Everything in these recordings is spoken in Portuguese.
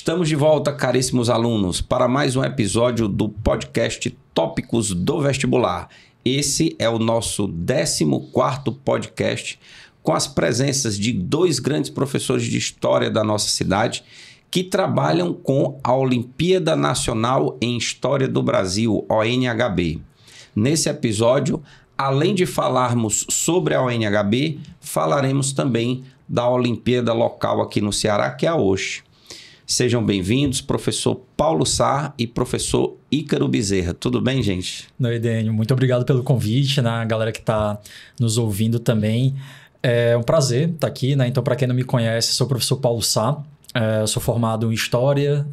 Estamos de volta, caríssimos alunos, para mais um episódio do podcast Tópicos do Vestibular. Esse é o nosso 14º podcast com as presenças de dois grandes professores de História da nossa cidade que trabalham com a Olimpíada Nacional em História do Brasil, ONHB. Nesse episódio, além de falarmos sobre a ONHB, falaremos também da Olimpíada local aqui no Ceará, que é a OSH. Sejam bem-vindos, professor Paulo Sá e professor Ícaro Bezerra. Tudo bem, gente? Oi, Dênio. Muito obrigado pelo convite, né? A galera que está nos ouvindo também. É um prazer estar aqui, né? Então, para quem não me conhece, sou o professor Paulo Sá. Eu sou formado em História,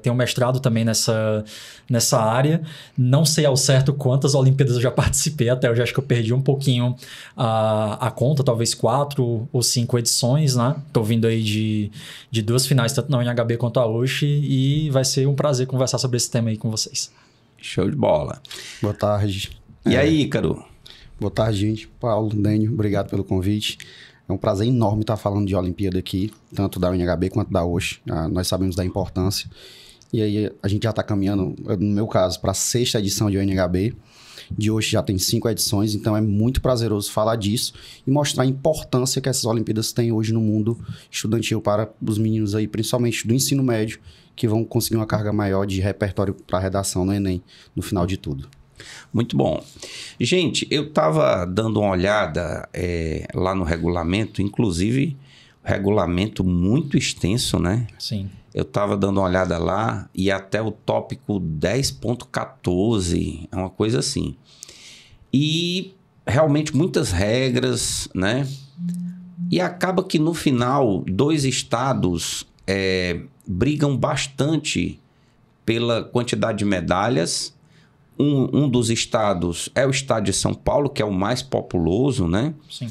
tenho mestrado também nessa área. Não sei ao certo quantas Olimpíadas eu já participei, até hoje acho que eu perdi um pouquinho a conta, talvez 4 ou 5 edições, né? Estou vindo aí de 2 finais, tanto na UNHB quanto a OSH, e vai ser um prazer conversar sobre esse tema aí com vocês. Show de bola. Boa tarde. E aí, Ícaro? Boa tarde, gente. Paulo, Dênio, obrigado pelo convite. É um prazer enorme estar falando de Olimpíada aqui, tanto da UNHB quanto da OSH. Nós sabemos da importância. E aí a gente já está caminhando, no meu caso, para a 6ª edição de UNHB. De hoje já tem 5 edições, então é muito prazeroso falar disso e mostrar a importância que essas Olimpíadas têm hoje no mundo estudantil para os meninos aí, principalmente do ensino médio, que vão conseguir uma carga maior de repertório para redação no Enem, no final de tudo. Muito bom. Gente, eu estava dando uma olhada lá no regulamento, inclusive regulamento muito extenso, né? Sim. Eu estava dando uma olhada lá e até o tópico 10.14, é uma coisa assim. E realmente muitas regras, né? E acaba que no final, 2 estados brigam bastante pela quantidade de medalhas. Um dos estados é o estado de São Paulo, que é o mais populoso, né? Sim.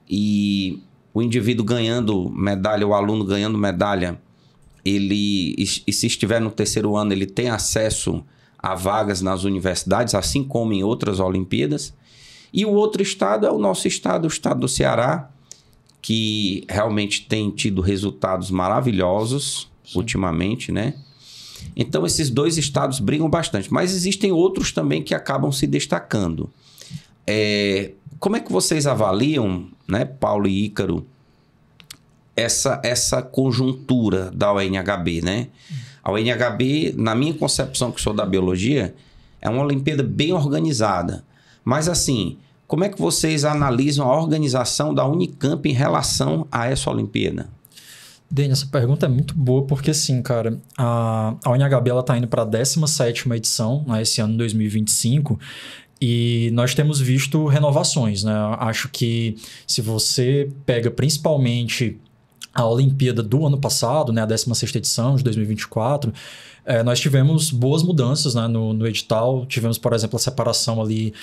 E o indivíduo ganhando medalha, o aluno ganhando medalha, e se estiver no 3º ano, ele tem acesso a vagas nas universidades, assim como em outras Olimpíadas. E o outro estado é o nosso estado, o estado do Ceará, que realmente tem tido resultados maravilhosos ultimamente, né? Então, esses 2 estados brigam bastante. Mas existem outros também que acabam se destacando. Como é que vocês avaliam, né, Paulo e Ícaro, essa conjuntura da UNHB, né? A UNHB, na minha concepção, que sou da biologia, é uma Olimpíada bem organizada. Mas, assim, como é que vocês analisam a organização da Unicamp em relação a essa Olimpíada? Dênio, essa pergunta é muito boa porque, assim, cara, a UNHB está indo para a 17ª edição, né, esse ano 2025, e nós temos visto renovações, né? Acho que se você pega principalmente a Olimpíada do ano passado, né, a 16ª edição de 2024, nós tivemos boas mudanças, né, no edital. Tivemos, por exemplo, a separação ali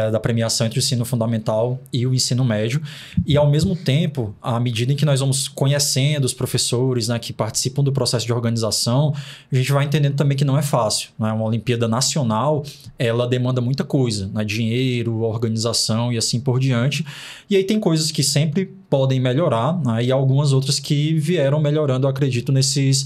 da premiação entre o ensino fundamental e o ensino médio. E, ao mesmo tempo, à medida em que nós vamos conhecendo os professores, né, que participam do processo de organização, a gente vai entendendo também que não é fácil, né? Uma Olimpíada nacional, ela demanda muita coisa, né? Dinheiro, organização e assim por diante. E aí tem coisas que sempre podem melhorar, né? E algumas outras que vieram melhorando, eu acredito, nesses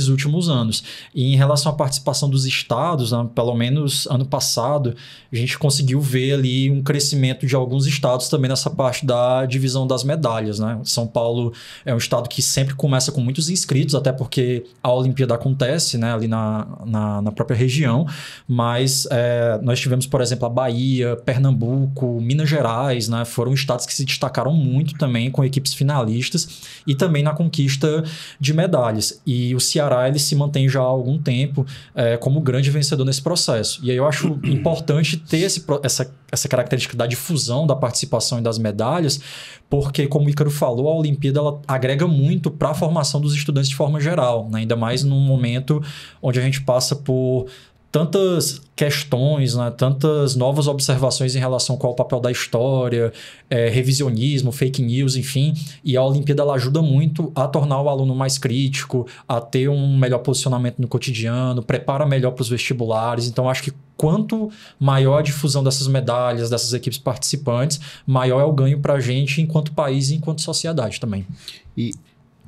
últimos anos. E em relação à participação dos estados, né, pelo menos ano passado, a gente conseguiu ver ali um crescimento de alguns estados também nessa parte da divisão das medalhas, né? São Paulo é um estado que sempre começa com muitos inscritos, até porque a Olimpíada acontece, né, ali na própria região, mas nós tivemos, por exemplo, a Bahia, Pernambuco, Minas Gerais, né, foram estados que se destacaram muito também com equipes finalistas e também na conquista de medalhas. E o Ceará, ele se mantém já há algum tempo como grande vencedor nesse processo. E aí eu acho importante ter essa característica da difusão da participação e das medalhas, porque, como o Ícaro falou, a Olimpíada ela agrega muito para a formação dos estudantes de forma geral, né? Ainda mais num momento onde a gente passa por tantas questões, né? Tantas novas observações em relação com o papel da história, revisionismo, fake news, enfim. E a Olimpíada ela ajuda muito a tornar o aluno mais crítico, a ter um melhor posicionamento no cotidiano, prepara melhor para os vestibulares. Então, acho que quanto maior a difusão dessas medalhas, dessas equipes participantes, maior é o ganho para a gente enquanto país e enquanto sociedade também. E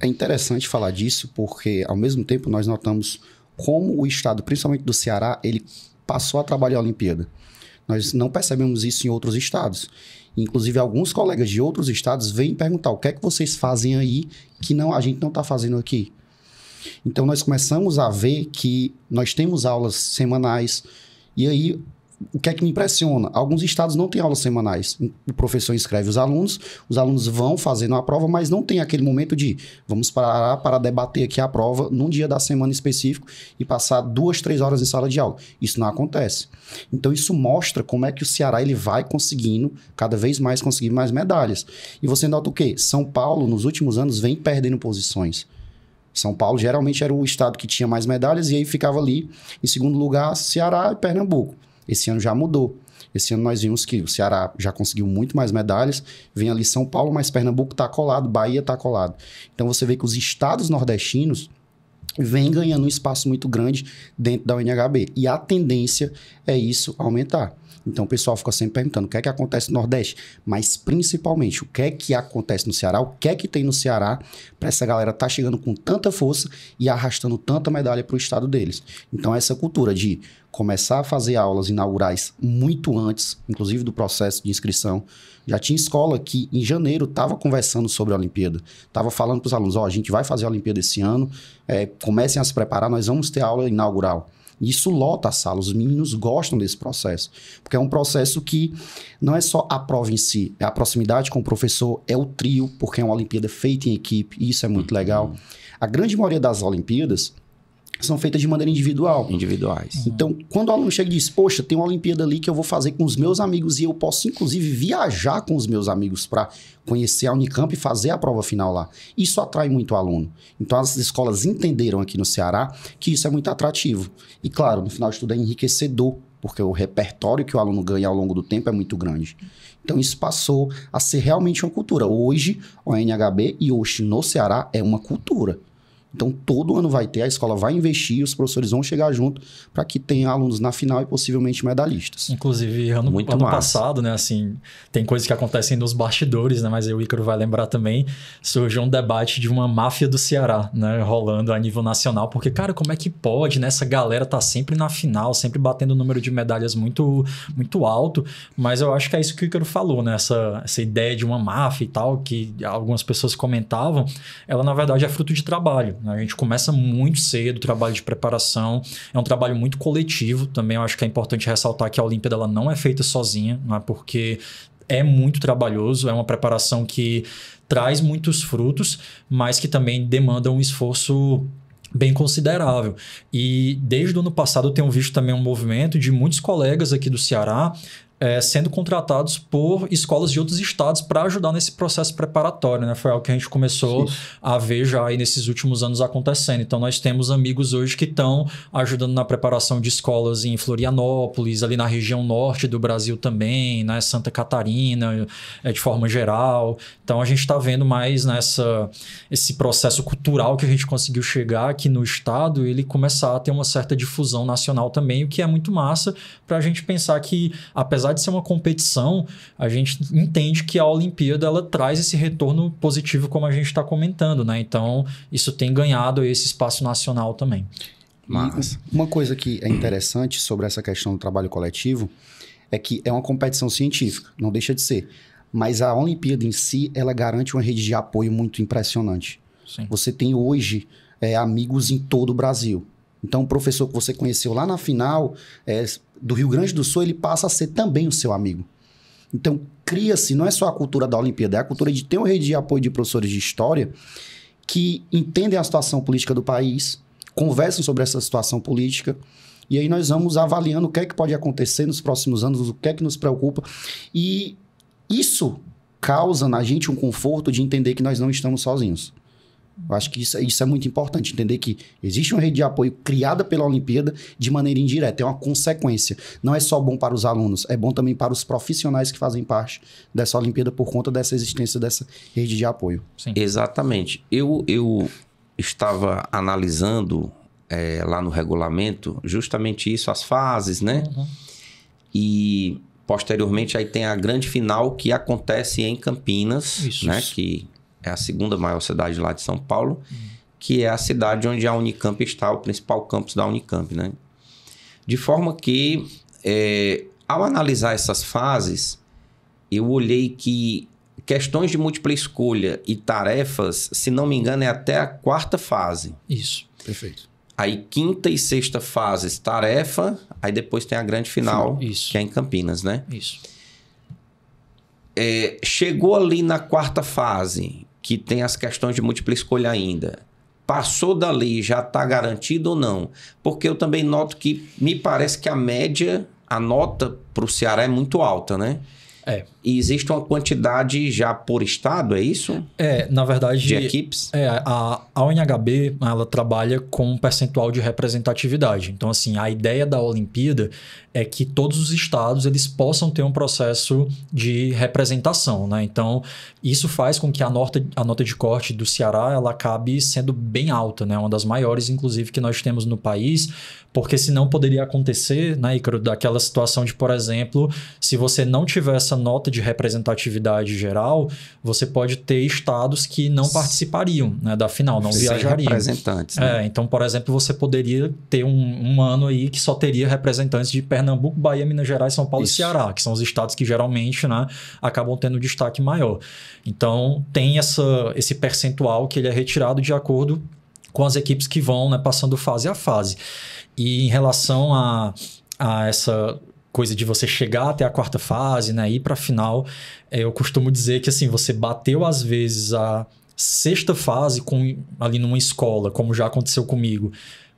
É interessante falar disso porque, ao mesmo tempo, nós notamos como o estado, principalmente do Ceará, ele passou a trabalhar a Olimpíada. Nós não percebemos isso em outros estados. Inclusive, alguns colegas de outros estados vêm perguntar o que é que vocês fazem aí que a gente não está fazendo aqui. Então, nós começamos a ver que nós temos aulas semanais e aí... O que é que me impressiona? Alguns estados não têm aulas semanais. O professor inscreve os alunos vão fazendo a prova, mas não tem aquele momento de vamos parar para debater aqui a prova num dia da semana específico e passar 2, 3 horas em sala de aula. Isso não acontece. Então, isso mostra como é que o Ceará ele vai conseguindo, cada vez mais, conseguir mais medalhas. E você nota o quê? São Paulo, nos últimos anos, vem perdendo posições. São Paulo geralmente era o estado que tinha mais medalhas e aí ficava ali em segundo lugar Ceará e Pernambuco. Esse ano já mudou. Esse ano nós vimos que o Ceará já conseguiu muito mais medalhas, vem ali São Paulo, mas Pernambuco está colado, Bahia está colado. Então você vê que os estados nordestinos vêm ganhando um espaço muito grande dentro da UNHB. E a tendência é isso aumentar. Então o pessoal fica sempre perguntando o que é que acontece no Nordeste, mas principalmente o que é que acontece no Ceará, o que é que tem no Ceará para essa galera estar chegando com tanta força e arrastando tanta medalha para o estado deles. Então essa cultura de começar a fazer aulas inaugurais muito antes, inclusive do processo de inscrição. Já tinha escola que em janeiro estava conversando sobre a Olimpíada, estava falando para os alunos, a gente vai fazer a Olimpíada esse ano, comecem a se preparar, nós vamos ter aula inaugural. E isso lota a sala, os meninos gostam desse processo, porque é um processo que não é só a prova em si, é a proximidade com o professor, é o trio, porque é uma Olimpíada feita em equipe, e isso é muito legal. A grande maioria das Olimpíadas são feitas de maneira individual. Individuais. Então, quando o aluno chega e diz, poxa, tem uma Olimpíada ali que eu vou fazer com os meus amigos e eu posso, inclusive, viajar com os meus amigos para conhecer a Unicamp e fazer a prova final lá. Isso atrai muito o aluno. Então, as escolas entenderam aqui no Ceará que isso é muito atrativo. E, claro, no final de tudo é enriquecedor, porque o repertório que o aluno ganha ao longo do tempo é muito grande. Então, isso passou a ser realmente uma cultura. Hoje, o NHB e hoje no Ceará é uma cultura. Então, todo ano vai ter, a escola vai investir, os professores vão chegar junto para que tenha alunos na final e possivelmente medalhistas. Inclusive, ano passado, né, assim, tem coisas que acontecem nos bastidores, né, mas o Ícaro vai lembrar também, surgiu um debate de uma máfia do Ceará, né, rolando a nível nacional, porque, cara, como é que pode, né, essa galera tá sempre na final, sempre batendo o número de medalhas muito, muito alto, mas eu acho que é isso que o Ícaro falou, né, essa ideia de uma máfia e tal, que algumas pessoas comentavam, ela, na verdade, é fruto de trabalho. A gente começa muito cedo, o trabalho de preparação, é um trabalho muito coletivo também. Eu acho que é importante ressaltar que a Olimpíada ela não é feita sozinha, não é? Porque é muito trabalhoso, é uma preparação que traz muitos frutos, mas que também demanda um esforço bem considerável. E desde o ano passado eu tenho visto também um movimento de muitos colegas aqui do Ceará sendo contratados por escolas de outros estados para ajudar nesse processo preparatório, né? Foi algo que a gente começou a ver já aí nesses últimos anos acontecendo. Então, nós temos amigos hoje que estão ajudando na preparação de escolas em Florianópolis, ali na região norte do Brasil também, né? Santa Catarina, de forma geral. Então, a gente está vendo mais esse processo cultural que a gente conseguiu chegar aqui no estado, ele começar a ter uma certa difusão nacional também, o que é muito massa para a gente pensar que, apesar de ser uma competição, a gente entende que a Olimpíada ela traz esse retorno positivo, como a gente está comentando, né? Então, isso tem ganhado esse espaço nacional também. Mas uma coisa que é interessante sobre essa questão do trabalho coletivo é que é uma competição científica, não deixa de ser. Mas a Olimpíada em si, ela garante uma rede de apoio muito impressionante. Sim. Você tem hoje amigos em todo o Brasil. Então, o professor que você conheceu lá na final do Rio Grande do Sul, ele passa a ser também o seu amigo. Então, cria-se, não é só a cultura da Olimpíada, é a cultura de ter uma rede de apoio de professores de história que entendem a situação política do país, conversam sobre essa situação política, e aí nós vamos avaliando o que é que pode acontecer nos próximos anos, o que é que nos preocupa, e isso causa na gente um conforto de entender que nós não estamos sozinhos. Eu acho que isso é muito importante, entender que existe uma rede de apoio criada pela Olimpíada de maneira indireta, é uma consequência. Não é só bom para os alunos, é bom também para os profissionais que fazem parte dessa Olimpíada por conta dessa existência dessa rede de apoio. Sim. Exatamente. Eu estava analisando lá no regulamento justamente isso, as fases, né? Uhum. E posteriormente aí tem a grande final que acontece em Campinas, isso. né? Que é a segunda maior cidade lá de São Paulo, que é a cidade onde a Unicamp está, o principal campus da Unicamp, né? De forma que, ao analisar essas fases, eu olhei que questões de múltipla escolha e tarefas, se não me engano, é até a 4ª fase. Isso. Perfeito. Aí 5ª e 6ª fases, tarefa, aí depois tem a grande final, Isso. que é em Campinas, né? Isso. Chegou ali na 4ª fase, que tem as questões de múltipla escolha ainda. Passou dali, já está garantido ou não? Porque eu também noto que me parece que a média, a nota para o Ceará é muito alta, né? E existe uma quantidade já por estado, é isso? Na verdade... De equipes? A UNHB, ela trabalha com um percentual de representatividade. Então, assim, a ideia da Olimpíada é que todos os estados eles possam ter um processo de representação, né? Então, isso faz com que a nota de corte do Ceará ela acabe sendo bem alta, né? Uma das maiores, inclusive, que nós temos no país, porque senão poderia acontecer, né, Ícaro, daquela situação de, por exemplo, se você não tiver essa nota de representatividade geral, você pode ter estados que não participariam, né, da final, não viajariam. Representantes, né? Então, por exemplo, você poderia ter um ano aí que só teria representantes de Pernambuco, Bahia, Minas Gerais, São Paulo e Ceará, que são os estados que geralmente, né, acabam tendo destaque maior. Então, tem esse percentual que ele é retirado de acordo com as equipes que vão, né, passando fase a fase. E em relação a essa coisa de você chegar até a 4ª fase, né, ir para a final, eu costumo dizer que assim, você bateu às vezes a 6ª fase ali numa escola, como já aconteceu comigo,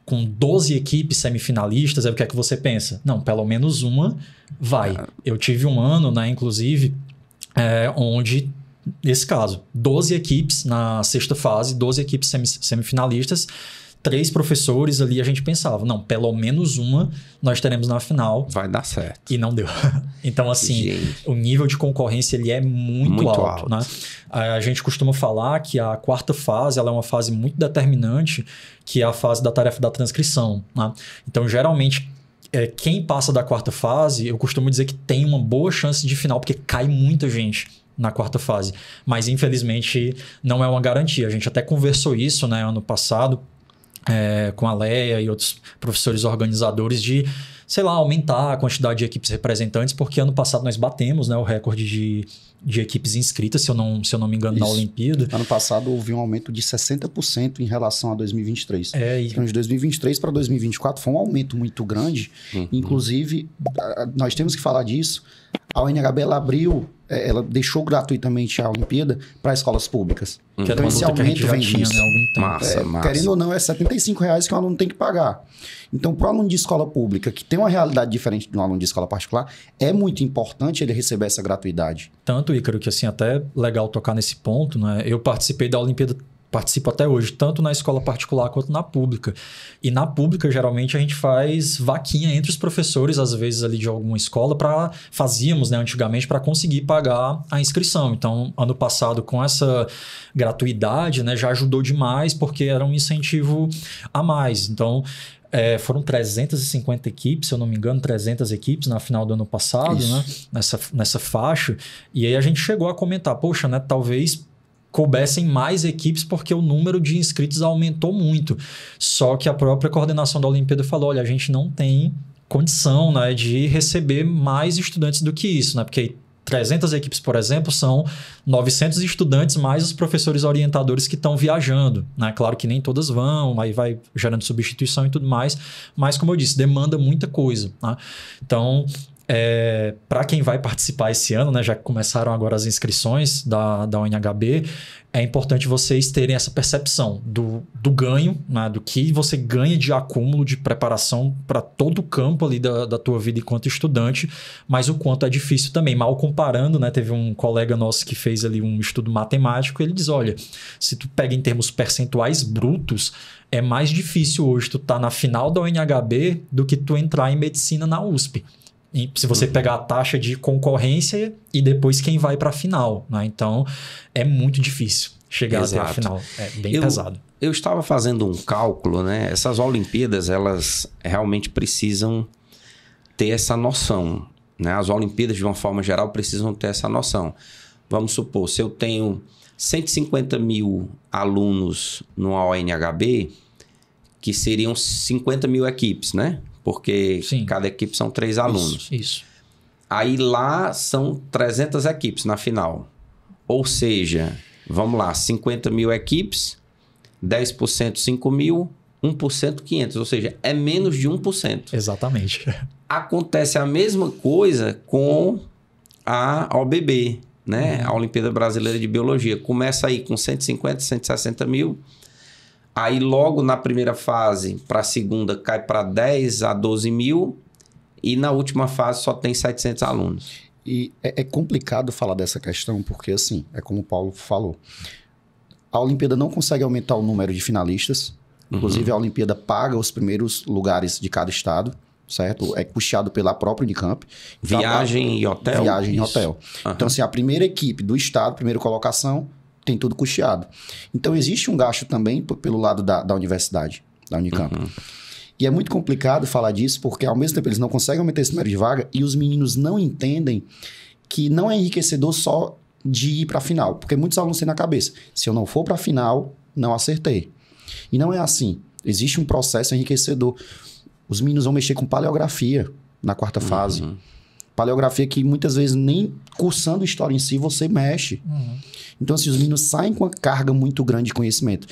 com 12 equipes semifinalistas, aí o que é que você pensa? Não, pelo menos uma vai. Eu tive um ano, né, inclusive, onde, nesse caso, 12 equipes na 6ª fase, 12 equipes semifinalistas, 3 professores ali, a gente pensava, não, pelo menos uma nós teremos na final. Vai dar certo. E não deu. Então, assim, o nível de concorrência ele é muito alto. Né? A gente costuma falar que a 4ª fase ela é uma fase muito determinante, que é a fase da tarefa da transcrição. Né? Então, geralmente, quem passa da 4ª fase, eu costumo dizer que tem uma boa chance de final, porque cai muita gente na 4ª fase. Mas, infelizmente, não é uma garantia. A gente até conversou isso, né, ano passado, com a Leia e outros professores organizadores de, sei lá, aumentar a quantidade de equipes representantes, porque ano passado nós batemos, né, o recorde de equipes inscritas, se eu não me engano, na Olimpíada. Ano passado houve um aumento de 60% em relação a 2023. Então, de 2023 para 2024 foi um aumento muito grande. Inclusive, nós temos que falar disso. A UNHB ela deixou gratuitamente a Olimpíada para escolas públicas. Então, esse aumento vem disso. Né, algum tempo. Massa. Querendo ou não, é R$75 que o aluno tem que pagar. Então, para o aluno de escola pública, que tem uma realidade diferente de um aluno de escola particular, é muito importante ele receber essa gratuidade. Tanto, Ícaro, que assim, até legal tocar nesse ponto, né? Eu participei da Olimpíada, participo até hoje, tanto na escola particular quanto na pública. E na pública, geralmente, a gente faz vaquinha entre os professores, às vezes, ali de alguma escola, fazíamos, né, antigamente, para conseguir pagar a inscrição. Então, ano passado, com essa gratuidade, né, já ajudou demais, porque era um incentivo a mais. Então, foram 350 equipes, se eu não me engano, 300 equipes na final do ano passado, né, nessa faixa. E aí a gente chegou a comentar, poxa, né, talvez coubessem mais equipes porque o número de inscritos aumentou muito. Só que a própria coordenação da Olimpíada falou, olha, a gente não tem condição, né, de receber mais estudantes do que isso, né? Porque 300 equipes, por exemplo, são 900 estudantes mais os professores orientadores que estão viajando, né? Claro que nem todas vão, aí vai gerando substituição e tudo mais, mas como eu disse, demanda muita coisa, né? Então, para quem vai participar esse ano, né, já que começaram agora as inscrições da UNHB, é importante vocês terem essa percepção do ganho, né, do que você ganha de acúmulo de preparação para todo o campo ali da tua vida enquanto estudante, mas o quanto é difícil também. Mal comparando, né, teve um colega nosso que fez ali um estudo matemático, ele diz, olha, se tu pega em termos percentuais brutos, é mais difícil hoje tu tá na final da UNHB do que tu entrar em medicina na USP. Se você pegar a taxa de concorrência e depois quem vai para a final, né? Então, é muito difícil chegar até a final. É bem pesado. Eu estava fazendo um cálculo, né? Essas Olimpíadas, elas realmente precisam ter essa noção, né? As Olimpíadas, de uma forma geral, precisam ter essa noção. Vamos supor, se eu tenho 150 mil alunos no ONHB, que seriam 50 mil equipes, né? Porque cada equipe são 3 alunos. Isso. Aí lá são 300 equipes na final. Ou seja, vamos lá, 50 mil equipes, 10% 5 mil, 1% 500. Ou seja, é menos de 1%. Exatamente. Acontece a mesma coisa com a OBB, né? A Olimpíada Brasileira de Biologia. Começa aí com 150, 160 mil. Aí logo na primeira fase, para a segunda, cai para 10 a 12 mil. E na última fase só tem 700 alunos. E é complicado falar dessa questão, porque assim, é como o Paulo falou. A Olimpíada não consegue aumentar o número de finalistas. Inclusive, a Olimpíada paga os primeiros lugares de cada estado, certo? É custeado pela própria Unicamp. Viagem e hotel? Viagem e hotel. Então, assim, a primeira equipe do estado, primeira colocação, tem tudo custeado. Então, existe um gasto também pelo lado da universidade, da Unicamp. E é muito complicado falar disso, porque ao mesmo tempo eles não conseguem aumentar esse número de vaga e os meninos não entendem que não é enriquecedor só de ir para a final. Porque muitos alunos têm na cabeça, se eu não for para a final, não acertei. E não é assim. Existe um processo enriquecedor. Os meninos vão mexer com paleografia na quarta fase. Paleografia que muitas vezes nem cursando história em si você mexe. Então, assim, os meninos saem com uma carga muito grande de conhecimento.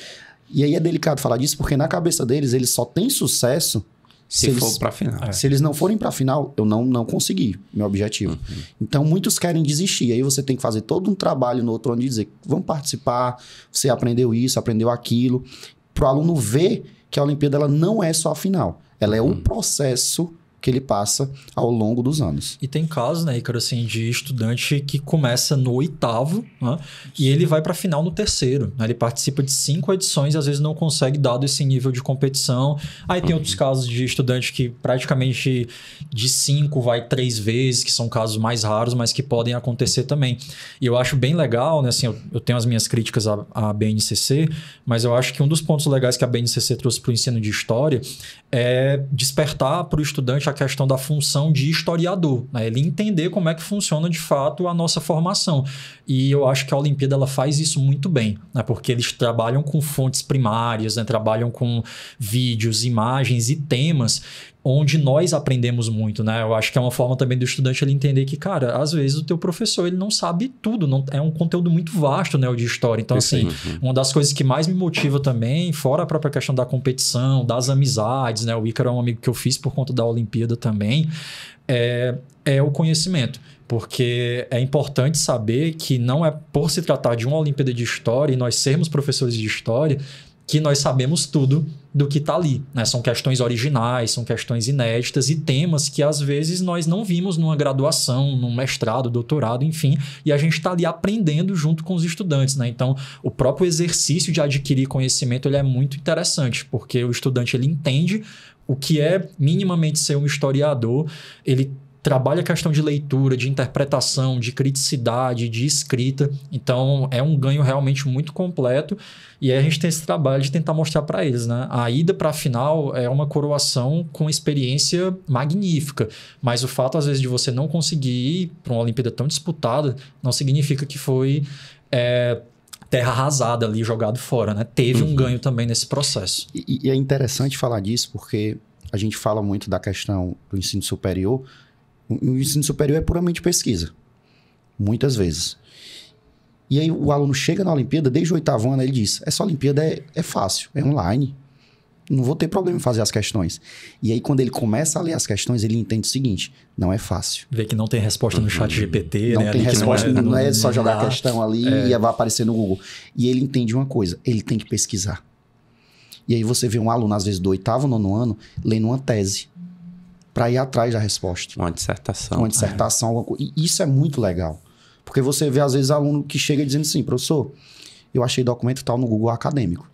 E aí é delicado falar disso, porque na cabeça deles, eles só têm sucesso se for para a final. Se eles não forem para a final, eu não consegui meu objetivo. Então, muitos querem desistir. Aí você tem que fazer todo um trabalho no outro ano de dizer, vamos participar, você aprendeu isso, aprendeu aquilo. Para o aluno ver que a Olimpíada ela não é só a final. Ela é um processo que ele passa ao longo dos anos. E tem casos, né, Ícaro, assim, de estudante que começa no 8º, né, e ele vai para a final no 3º. Né, ele participa de 5 edições e às vezes não consegue, dado esse nível de competição. Aí tem outros casos de estudante que praticamente de 5 vai 3 vezes, que são casos mais raros, mas que podem acontecer também. E eu acho bem legal, né, assim, eu tenho as minhas críticas à BNCC, mas eu acho que um dos pontos legais que a BNCC trouxe para o ensino de história é despertar para o estudante a questão da função de historiador, né? Ele entender como é que funciona de fato a nossa formação. E eu acho que a Olimpíada ela faz isso muito bem, né? Porque eles trabalham com fontes primárias, né? Trabalham com vídeos, imagens e temas onde nós aprendemos muito, né? Eu acho que é uma forma também do estudante ele entender que, cara, às vezes o teu professor ele não sabe tudo, não, é um conteúdo muito vasto, né, o de história. Então, assim, uma das coisas que mais me motiva também, fora a própria questão da competição, das amizades, né? O Ícaro é um amigo que eu fiz por conta da Olimpíada também, é o conhecimento. Porque é importante saber que não é por se tratar de uma Olimpíada de História e nós sermos professores de História que nós sabemos tudo do que está ali, né? São questões originais, são questões inéditas e temas que às vezes nós não vimos numa graduação, num mestrado, doutorado, enfim, e a gente está ali aprendendo junto com os estudantes, né? Então, o próprio exercício de adquirir conhecimento ele é muito interessante, porque o estudante ele entende o que é minimamente ser um historiador, ele trabalha a questão de leitura, de interpretação, de criticidade, de escrita. Então, é um ganho realmente muito completo. E aí a gente tem esse trabalho de tentar mostrar para eles, né? A ida para a final é uma coroação com experiência magnífica. Mas o fato, às vezes, de você não conseguir ir para uma Olimpíada tão disputada não significa que foi terra arrasada ali, jogado fora, né? Teve um ganho também nesse processo. E é interessante falar disso porque a gente fala muito da questão do ensino superior. O ensino superior é puramente pesquisa, muitas vezes. E aí o aluno chega na Olimpíada, desde o 8º ano, ele diz, essa Olimpíada é fácil, é online, não vou ter problema em fazer as questões. E aí quando ele começa a ler as questões, ele entende o seguinte, não é fácil. Vê que não tem resposta no chat GPT, não né? Tem resposta, não é só jogar a questão ali e vai aparecer no Google. E ele entende uma coisa, ele tem que pesquisar. E aí você vê um aluno, às vezes do 8º, 9º ano, lendo uma tese, para ir atrás da resposta. Uma dissertação. Uma dissertação, alguma coisa. E isso é muito legal. Porque você vê, às vezes, aluno que chega dizendo assim, professor, eu achei documento tal no Google acadêmico.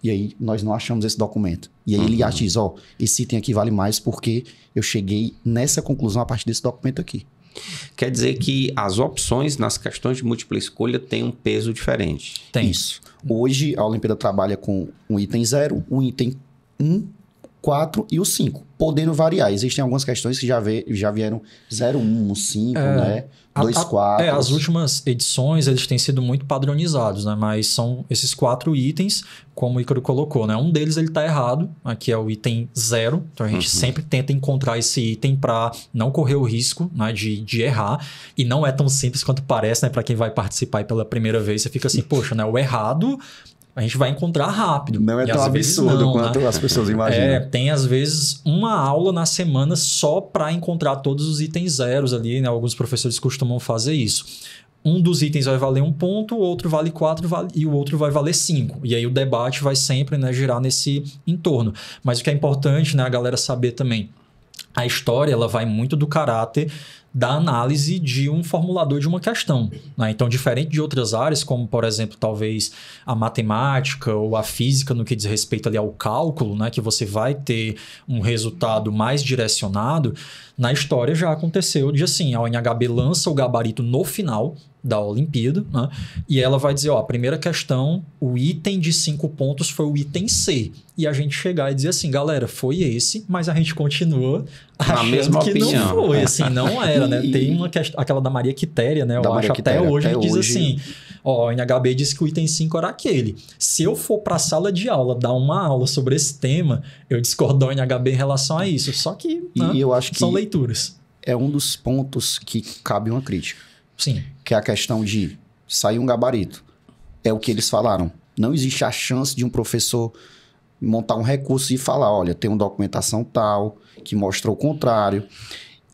E aí, nós não achamos esse documento. E aí, ele acha e diz, esse item aqui vale mais porque eu cheguei nessa conclusão a partir desse documento aqui. Quer dizer que as opções nas questões de múltipla escolha têm um peso diferente. Tem. Isso. Hoje, a Olimpíada trabalha com um item 0, um item 1, 4 e o 5, podendo variar. Existem algumas questões que já vieram 0, 1, 5, né? 2, 4. As últimas edições, eles têm sido muito padronizados, né? Mas são esses 4 itens, como o Ícaro colocou, né? Um deles ele tá errado, aqui é o item 0. Então a gente sempre tenta encontrar esse item para não correr o risco, né, de errar. E não é tão simples quanto parece, né? Para quem vai participar pela primeira vez, você fica assim, poxa, né? O errado a gente vai encontrar rápido. Não é tão absurdo quanto as pessoas imaginam. Tem, às vezes, uma aula na semana só para encontrar todos os itens zeros ali, né? Alguns professores costumam fazer isso. Um dos itens vai valer 1 ponto, o outro vale 4 e o outro vai valer 5. E aí o debate vai sempre, né, girar nesse entorno. Mas o que é importante, né, a galera saber também, a história ela vai muito do caráter da análise de um formulador de uma questão, né? Então, diferente de outras áreas, como, por exemplo, talvez a matemática ou a física no que diz respeito ali ao cálculo, né? Que você vai ter um resultado mais direcionado, na história já aconteceu de assim, a UNHB lança o gabarito no final da Olimpíada, né? E ela vai dizer, ó, a primeira questão, o item de 5 pontos foi o item C. E a gente chegar e dizer assim, galera, foi esse, mas a gente continua achando que não foi, assim, não era, né? Tem uma questão, aquela da Maria Quitéria, né? Eu acho até hoje, diz assim, ó, a NHB disse que o item 5 era aquele. Se eu for para a sala de aula dar uma aula sobre esse tema, eu discordo da NHB em relação a isso. Só que, né, eu acho que são leituras. É um dos pontos que cabe uma crítica. Sim. Que é a questão de sair um gabarito. É o que eles falaram. Não existe a chance de um professor montar um recurso e falar, olha, tem uma documentação tal, que mostra o contrário.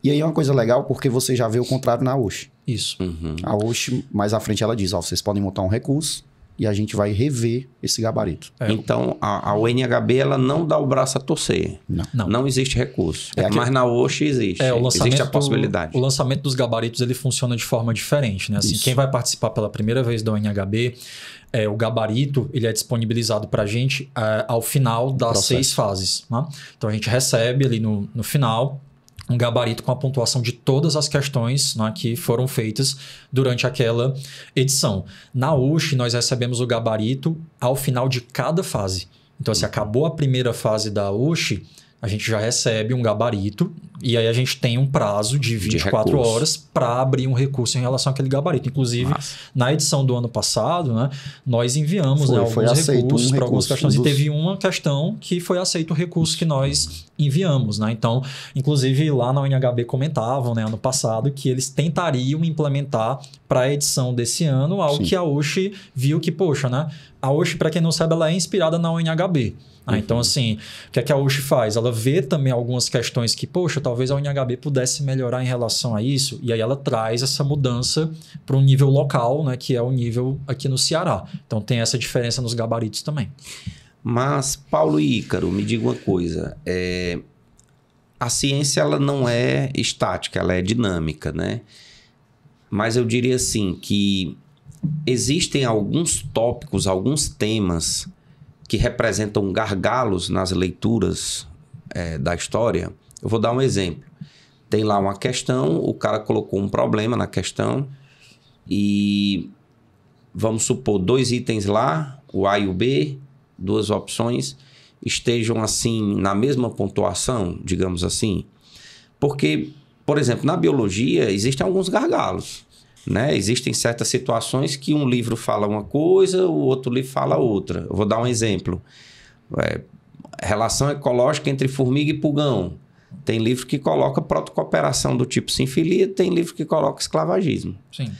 E aí é uma coisa legal porque você já vê o contrário na OSH. Isso. A OSH, mais à frente, ela diz, ó, vocês podem montar um recurso e a gente vai rever esse gabarito. Então, a UNHB, ela não dá o braço a torcer. Não existe recurso. Mas na OSH existe. Existe a possibilidade. O lançamento dos gabaritos, ele funciona de forma diferente, né? Assim, quem vai participar pela primeira vez da UNHB, o gabarito, ele é disponibilizado para a gente ao final das 6 fases. Né? Então, a gente recebe ali no final um gabarito com a pontuação de todas as questões, né, que foram feitas durante aquela edição. Na USH, nós recebemos o gabarito ao final de cada fase. Então, se acabou a primeira fase da USH, a gente já recebe um gabarito e aí a gente tem um prazo de 24 horas para abrir um recurso em relação àquele gabarito. Inclusive, na edição do ano passado, né, nós enviamos alguns recursos para algumas questões e teve uma questão que foi aceito o recurso que nós enviamos. Né? Então, inclusive, lá na UNHB comentavam, né, ano passado que eles tentariam implementar para a edição desse ano algo que a OSH viu que, poxa, né, a OSH, para quem não sabe, ela é inspirada na UNHB. Então, assim, o que é que a USH faz? Ela vê também algumas questões que, poxa, talvez a UNHB pudesse melhorar em relação a isso, e aí ela traz essa mudança para um nível local, né, que é o nível aqui no Ceará. Então, tem essa diferença nos gabaritos também. Mas, Paulo e Ícaro, me diga uma coisa. A ciência, ela não é estática, ela é dinâmica, né? Mas eu diria assim, que existem alguns tópicos, alguns temas que representam gargalos nas leituras da história. Eu vou dar um exemplo. Tem lá uma questão, o cara colocou um problema na questão e vamos supor 2 itens lá, o A e o B, 2 opções, estejam assim na mesma pontuação, digamos assim. Porque, por exemplo, na biologia existem alguns gargalos. Né? Existem certas situações que um livro fala uma coisa, o outro livro fala outra. Eu vou dar um exemplo. Relação ecológica entre formiga e pulgão. Tem livro que coloca protocooperação do tipo sinfilia, tem livro que coloca esclavagismo. Sim.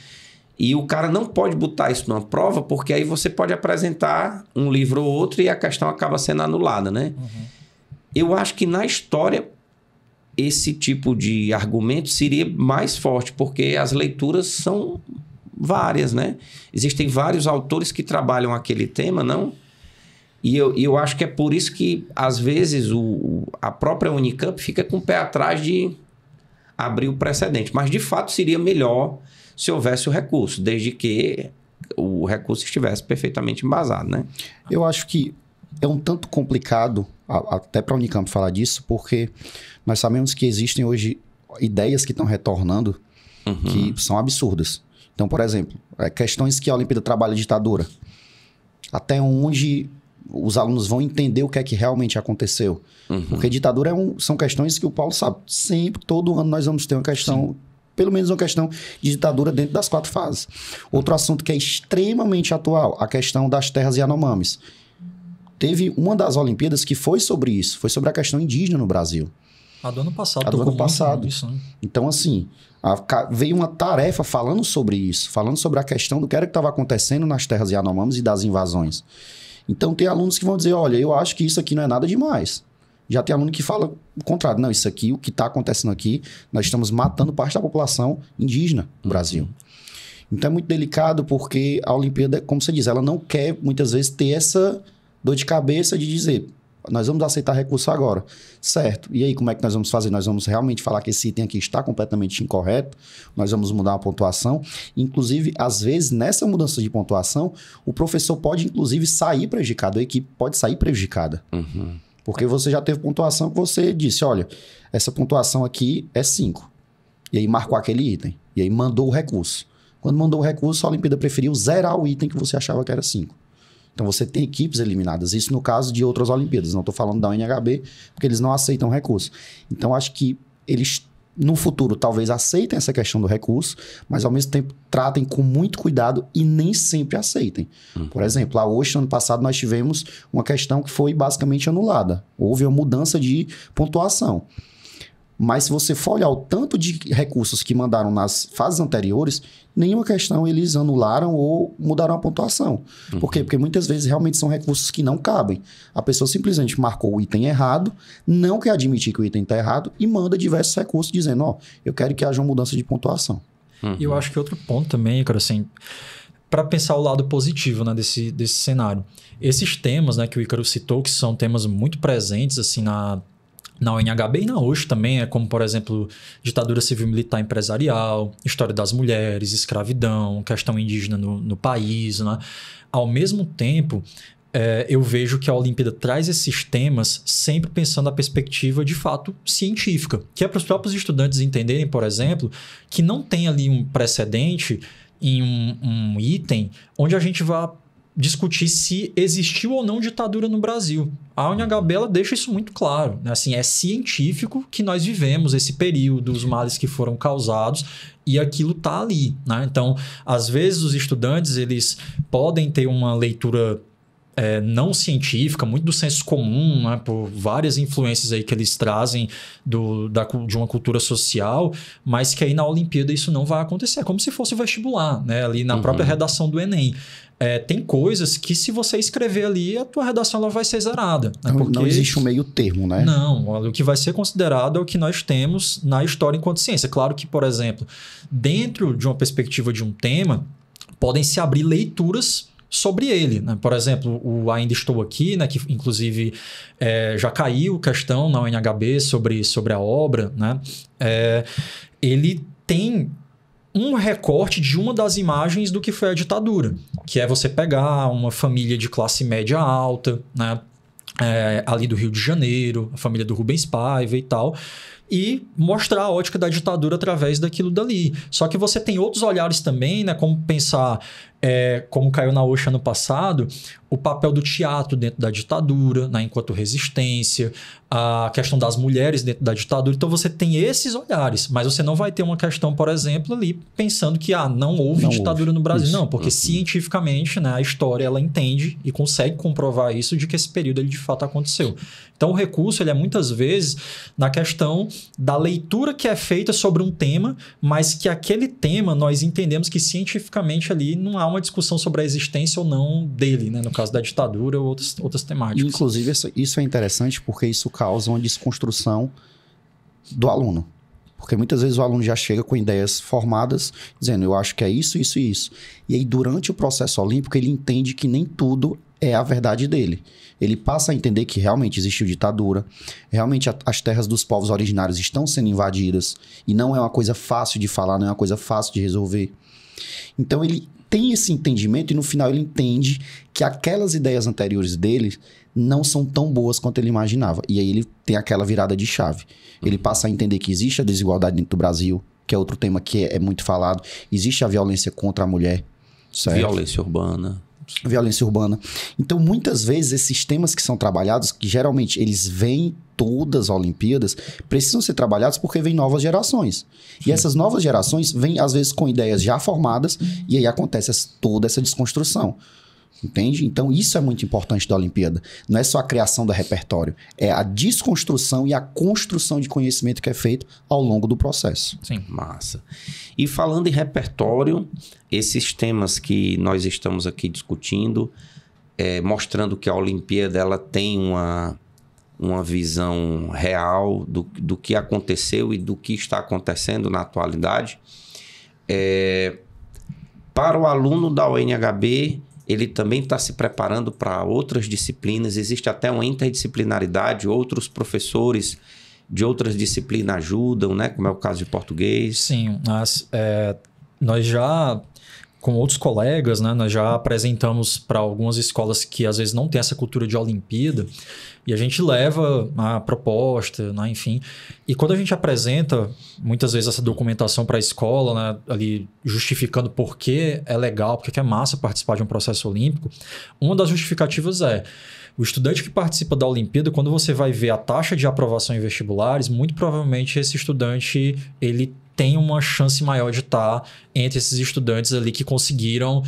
E o cara não pode botar isso numa prova, porque aí você pode apresentar um livro ou outro e a questão acaba sendo anulada, né? Eu acho que na história esse tipo de argumento seria mais forte, porque as leituras são várias, né? Existem vários autores que trabalham aquele tema, não? E eu acho que é por isso que, às vezes, a própria Unicamp fica com o pé atrás de abrir o precedente. Mas, de fato, seria melhor se houvesse o recurso, desde que o recurso estivesse perfeitamente embasado, né? Eu acho que é um tanto complicado, até para a Unicamp falar disso, porque nós sabemos que existem hoje ideias que estão retornando que são absurdas. Então, por exemplo, questões que a Olimpíada trabalha ditadura. Até onde os alunos vão entender o que é que realmente aconteceu. Porque ditadura são questões que o Paulo sabe. Sempre, todo ano, nós vamos ter uma questão, pelo menos uma questão de ditadura dentro das 4 fases. Outro assunto que é extremamente atual, a questão das terras Yanomamis. Teve uma das Olimpíadas que foi sobre isso, foi sobre a questão indígena no Brasil. A do ano passado. A do ano passado. Isso, né? Então, assim, veio uma tarefa falando sobre isso, falando sobre a questão do que era que estava acontecendo nas terras Yanomamis e das invasões. Então, tem alunos que vão dizer, olha, eu acho que isso aqui não é nada demais. Já tem aluno que fala o contrário. Não, isso aqui, o que está acontecendo aqui, nós estamos matando parte da população indígena do Brasil. Então, é muito delicado porque a Olimpíada, como você diz, ela não quer, muitas vezes, ter essa dor de cabeça de dizer, nós vamos aceitar recurso agora. Certo. E aí, como é que nós vamos fazer? Nós vamos realmente falar que esse item aqui está completamente incorreto? Nós vamos mudar a pontuação? Inclusive, às vezes, nessa mudança de pontuação, o professor pode, inclusive, sair prejudicado. A equipe pode sair prejudicada. Porque você já teve pontuação que você disse, olha, essa pontuação aqui é 5. E aí marcou aquele item. E aí mandou o recurso. Quando mandou o recurso, a Olimpíada preferiu zerar o item que você achava que era 5. Então, você tem equipes eliminadas. Isso no caso de outras Olimpíadas. Não estou falando da UNHB, porque eles não aceitam recurso. Então, acho que eles, no futuro, talvez aceitem essa questão do recurso, mas, ao mesmo tempo, tratem com muito cuidado e nem sempre aceitem. Por exemplo, lá hoje, no ano passado, nós tivemos uma questão que foi basicamente anulada. Houve uma mudança de pontuação. Mas se você for olhar o tanto de recursos que mandaram nas fases anteriores, nenhuma questão eles anularam ou mudaram a pontuação. Por quê? Porque muitas vezes realmente são recursos que não cabem. A pessoa simplesmente marcou o item errado, não quer admitir que o item está errado e manda diversos recursos dizendo, ó, eu quero que haja uma mudança de pontuação. E eu acho que outro ponto também, cara, assim, para pensar o lado positivo, né, desse cenário. Esses temas, né, que o Ícaro citou, que são temas muito presentes assim na UNHB e na USH também, como, por exemplo, ditadura civil-militar empresarial, história das mulheres, escravidão, questão indígena no país, né? Ao mesmo tempo, eu vejo que a Olimpíada traz esses temas sempre pensando na perspectiva, de fato, científica, que é para os próprios estudantes entenderem, por exemplo, que não tem ali um precedente em um item onde a gente vai discutir se existiu ou não ditadura no Brasil. A UNHB ela deixa isso muito claro, né? Assim, é científico que nós vivemos esse período, os males que foram causados e aquilo está ali, né? Então, às vezes os estudantes eles podem ter uma leitura não científica, muito do senso comum, né? Por várias influências aí que eles trazem de uma cultura social, mas que aí na Olimpíada isso não vai acontecer. É como se fosse vestibular, né? Ali na própria redação do Enem. Tem coisas que se você escrever ali, a tua redação ela vai ser zerada. Né? Não existe um meio termo, né? Não, o que vai ser considerado é o que nós temos na história enquanto ciência. Claro que, por exemplo, dentro de uma perspectiva de um tema, podem se abrir leituras sobre ele, né? Por exemplo, o Ainda Estou Aqui, né? Que inclusive já caiu questão na UNHB sobre a obra, né? Ele tem um recorte de uma das imagens do que foi a ditadura, que é você pegar uma família de classe média alta, né? Ali do Rio de Janeiro, a família do Rubens Paiva e tal, e mostrar a ótica da ditadura através daquilo dali. Só que você tem outros olhares também, né? Como pensar, como caiu na USH ano passado, o papel do teatro dentro da ditadura, né? Enquanto resistência, a questão das mulheres dentro da ditadura. Então você tem esses olhares, mas você não vai ter uma questão, por exemplo, ali pensando que não houve ditadura no Brasil. Isso. Não, porque cientificamente, né, a história ela entende e consegue comprovar isso de que esse período ele de fato aconteceu. Então o recurso ele é muitas vezes na questão da leitura que é feita sobre um tema, mas que aquele tema nós entendemos que cientificamente ali não há uma discussão sobre a existência ou não dele, né? No caso da ditadura ou outras temáticas. Inclusive, isso é interessante porque isso causa uma desconstrução do aluno. Porque muitas vezes o aluno já chega com ideias formadas, dizendo, eu acho que é isso, isso e isso. E aí, durante o processo olímpico, ele entende que nem tudo é a verdade dele. Ele passa a entender que realmente existiu ditadura, realmente as terras dos povos originários estão sendo invadidas, e não é uma coisa fácil de falar, não é uma coisa fácil de resolver. Então, ele tem esse entendimento e no final ele entende que aquelas ideias anteriores dele não são tão boas quanto ele imaginava. E aí ele tem aquela virada de chave. Ele passa a entender que existe a desigualdade dentro do Brasil, que é outro tema que é muito falado. Existe a violência contra a mulher. Certo? Violência urbana. Violência urbana. Então, muitas vezes, esses temas que são trabalhados, que geralmente eles vêm todas as Olimpíadas, precisam ser trabalhados porque vêm novas gerações. Sim. E essas novas gerações vêm, às vezes, com ideias já formadas, e aí acontece toda essa desconstrução. Entende? Então, isso é muito importante da Olimpíada. Não é só a criação do repertório, é a desconstrução e a construção de conhecimento que é feito ao longo do processo. Sim, massa. E falando em repertório, esses temas que nós estamos aqui discutindo, mostrando que a Olimpíada ela tem uma visão real do que aconteceu e do que está acontecendo na atualidade. Para o aluno da UNHB, ele também está se preparando para outras disciplinas, existe até uma interdisciplinaridade, outros professores de outras disciplinas ajudam, né? Como é o caso de português. Sim, nós já, com outros colegas, né, nós já apresentamos para algumas escolas que às vezes não tem essa cultura de Olimpíada, e a gente leva a proposta, né, enfim. E quando a gente apresenta, muitas vezes, essa documentação para a escola, né, ali justificando por que é legal, por que é massa participar de um processo olímpico, uma das justificativas o estudante que participa da Olimpíada, quando você vai ver a taxa de aprovação em vestibulares, muito provavelmente esse estudante, ele tem uma chance maior de estar entre esses estudantes ali que conseguiram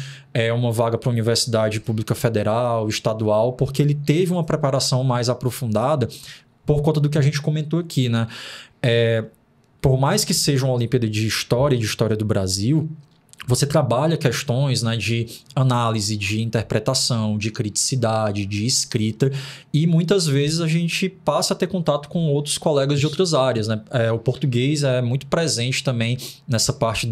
uma vaga para a universidade pública federal, estadual, porque ele teve uma preparação mais aprofundada por conta do que a gente comentou aqui, né? Por mais que seja uma Olimpíada de história do Brasil, você trabalha questões, né, de análise, de interpretação, de criticidade, de escrita, e muitas vezes a gente passa a ter contato com outros colegas de outras áreas, né? O português é muito presente também nessa parte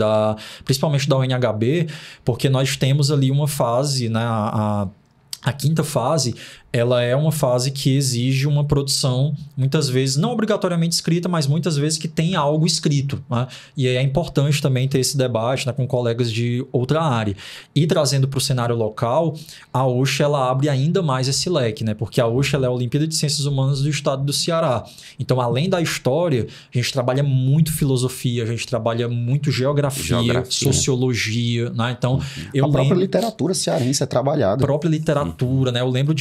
principalmente da UNHB, porque nós temos ali uma fase, né, a quinta fase, ela é uma fase que exige uma produção, muitas vezes, não obrigatoriamente escrita, mas muitas vezes que tem algo escrito, né? E aí é importante também ter esse debate, né, com colegas de outra área. E trazendo para o cenário local, a USH ela abre ainda mais esse leque, né? Porque a USH ela é a Olimpíada de Ciências Humanas do estado do Ceará. Então, além da história, a gente trabalha muito filosofia, a gente trabalha muito geografia. Sociologia, né? Então, a própria literatura cearense é trabalhada. A própria literatura, né? Eu lembro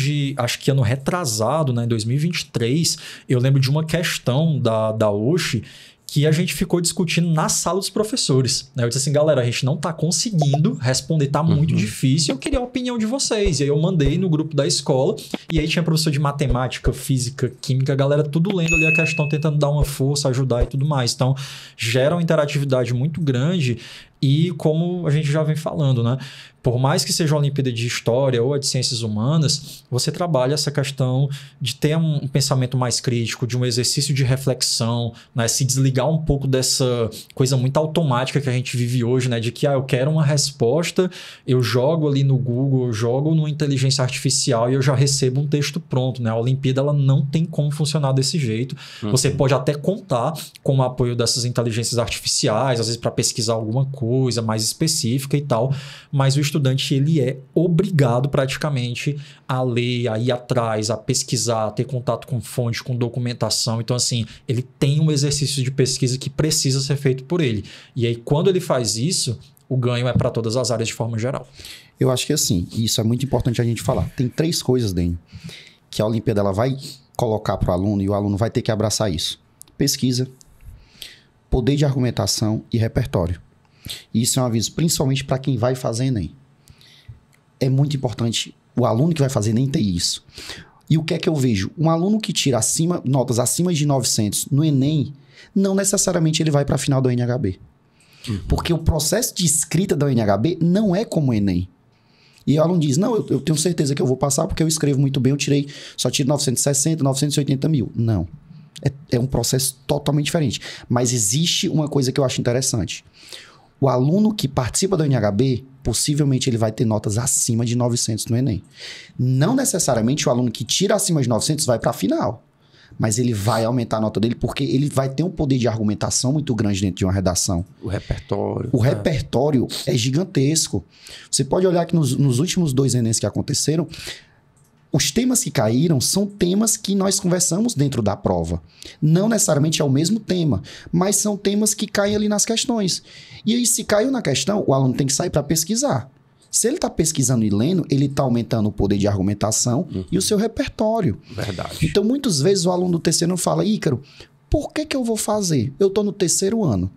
acho que ano retrasado, né, em 2023, eu lembro de uma questão da USH que a gente ficou discutindo na sala dos professores. Eu disse assim, galera, a gente não está conseguindo responder, está muito difícil, eu queria a opinião de vocês. E aí eu mandei no grupo da escola, e aí tinha professor de matemática, física, química, a galera tudo lendo ali a questão, tentando dar uma força, ajudar e tudo mais. Então, gera uma interatividade muito grande. E como a gente já vem falando, né? Por mais que seja uma Olimpíada de História ou a de Ciências Humanas, você trabalha essa questão de ter um pensamento mais crítico, de um exercício de reflexão, né? Se desligar um pouco dessa coisa muito automática que a gente vive hoje, né? De que eu quero uma resposta, eu jogo ali no Google, eu jogo numa inteligência artificial e eu já recebo um texto pronto, né? A Olimpíada ela não tem como funcionar desse jeito. Você pode até contar com o apoio dessas inteligências artificiais, às vezes para pesquisar alguma coisa mais específica e tal, mas o estudante ele é obrigado praticamente a ler, a ir atrás, a pesquisar, a ter contato com fonte, com documentação. Então, assim, ele tem um exercício de pesquisa que precisa ser feito por ele. E aí, quando ele faz isso, o ganho é para todas as áreas de forma geral. Eu acho que assim, isso é muito importante a gente falar. Tem 3 coisas, Dênio, que a Olimpíada ela vai colocar para o aluno e o aluno vai ter que abraçar isso. Pesquisa, poder de argumentação e repertório. E isso é um aviso principalmente para quem vai fazer Enem. É muito importante o aluno que vai fazer Enem ter isso. E o que é que eu vejo? Um aluno que tira notas acima de 900 no Enem, não necessariamente ele vai para a final da UNHB. Porque o processo de escrita da UNHB não é como o Enem. E o aluno diz, não, eu tenho certeza que eu vou passar porque eu escrevo muito bem, só tiro 960, 980 mil. Não. É um processo totalmente diferente. Mas existe uma coisa que eu acho interessante. O aluno que participa da UNHB, possivelmente ele vai ter notas acima de 900 no Enem. Não necessariamente o aluno que tira acima de 900 vai para a final. Mas ele vai aumentar a nota dele porque ele vai ter um poder de argumentação muito grande dentro de uma redação. O repertório. O repertório é gigantesco. Você pode olhar que nos últimos 2 Enems que aconteceram, os temas que caíram são temas que nós conversamos dentro da prova. Não necessariamente é o mesmo tema, mas são temas que caem ali nas questões. E aí, se caiu na questão, o aluno tem que sair para pesquisar. Se ele está pesquisando e lendo, ele está aumentando o poder de argumentação e o seu repertório. Verdade. Então, muitas vezes o aluno do terceiro fala, Ícaro, por que eu vou fazer? Eu estou no terceiro ano.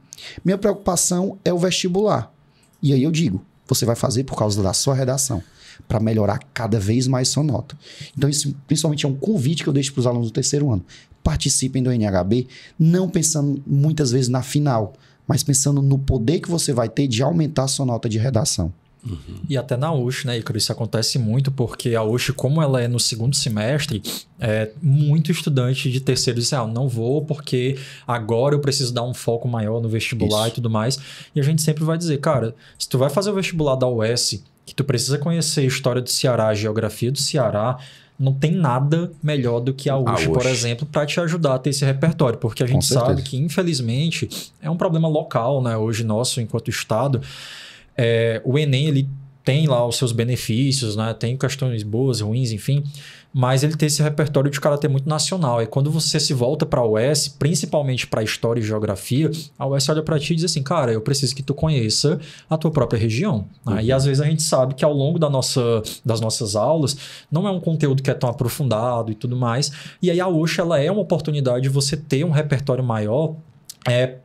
Minha preocupação é o vestibular. E aí eu digo, você vai fazer por causa da sua redação, para melhorar cada vez mais sua nota. Então, isso principalmente é um convite que eu deixo para os alunos do terceiro ano. Participem do NHB, não pensando muitas vezes na final, mas pensando no poder que você vai ter de aumentar a sua nota de redação. E até na USH, né, Ícaro, isso acontece muito porque a USH, como ela é no segundo semestre, muito estudante de terceiro diz, não vou porque agora eu preciso dar um foco maior no vestibular e tudo mais. E a gente sempre vai dizer, cara, se tu vai fazer o vestibular da UES, que tu precisa conhecer a história do Ceará, a geografia do Ceará, não tem nada melhor do que a USH, por exemplo, para te ajudar a ter esse repertório. Porque a gente sabe que, infelizmente, é um problema local, né? Hoje nosso, enquanto Estado, o Enem, ele tem lá os seus benefícios, né? Tem questões boas, ruins, enfim. Mas ele tem esse repertório de caráter muito nacional. E quando você se volta para a UES, principalmente para História e Geografia, a UES olha para ti e diz assim, cara, eu preciso que tu conheça a tua própria região. Né? E às vezes a gente sabe que ao longo das nossas aulas, não é um conteúdo que é tão aprofundado e tudo mais. E aí a USH, ela é uma oportunidade de você ter um repertório maior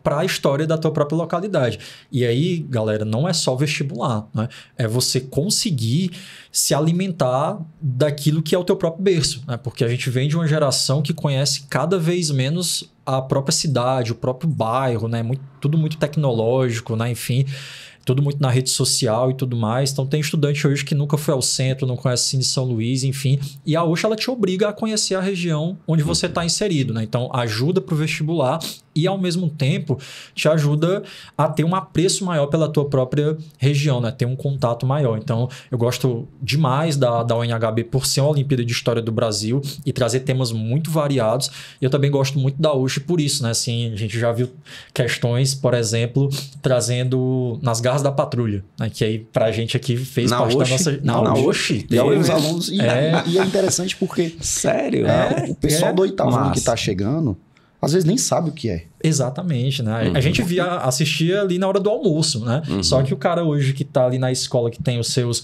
para a história da tua própria localidade. E aí, galera, não é só vestibular, né? É você conseguir se alimentar daquilo que é o teu próprio berço, né? Porque a gente vem de uma geração que conhece cada vez menos a própria cidade, o próprio bairro, né? Tudo muito tecnológico, né? Enfim, tudo muito na rede social e tudo mais. Então, tem estudante hoje que nunca foi ao centro, não conhece Cine São Luís, enfim. E a USH, ela te obriga a conhecer a região onde você está inserido, né? Então, ajuda para o vestibular e, ao mesmo tempo, te ajuda a ter um apreço maior pela tua própria região, né? Ter um contato maior. Então, eu gosto demais da UNHB por ser uma Olimpíada de História do Brasil e trazer temas muito variados. E eu também gosto muito da USH por isso, né? Assim, a gente já viu questões, por exemplo, trazendo nas garras da patrulha, né? Que aí, pra gente aqui, fez parte da nossa... Na USH. E os alunos... E é interessante porque... Sério? O pessoal do oitavo ano que tá chegando... Às vezes nem sabe o que é. Exatamente, né? A gente assistia ali na hora do almoço, né? Só que o cara hoje que tá ali na escola, que tem os seus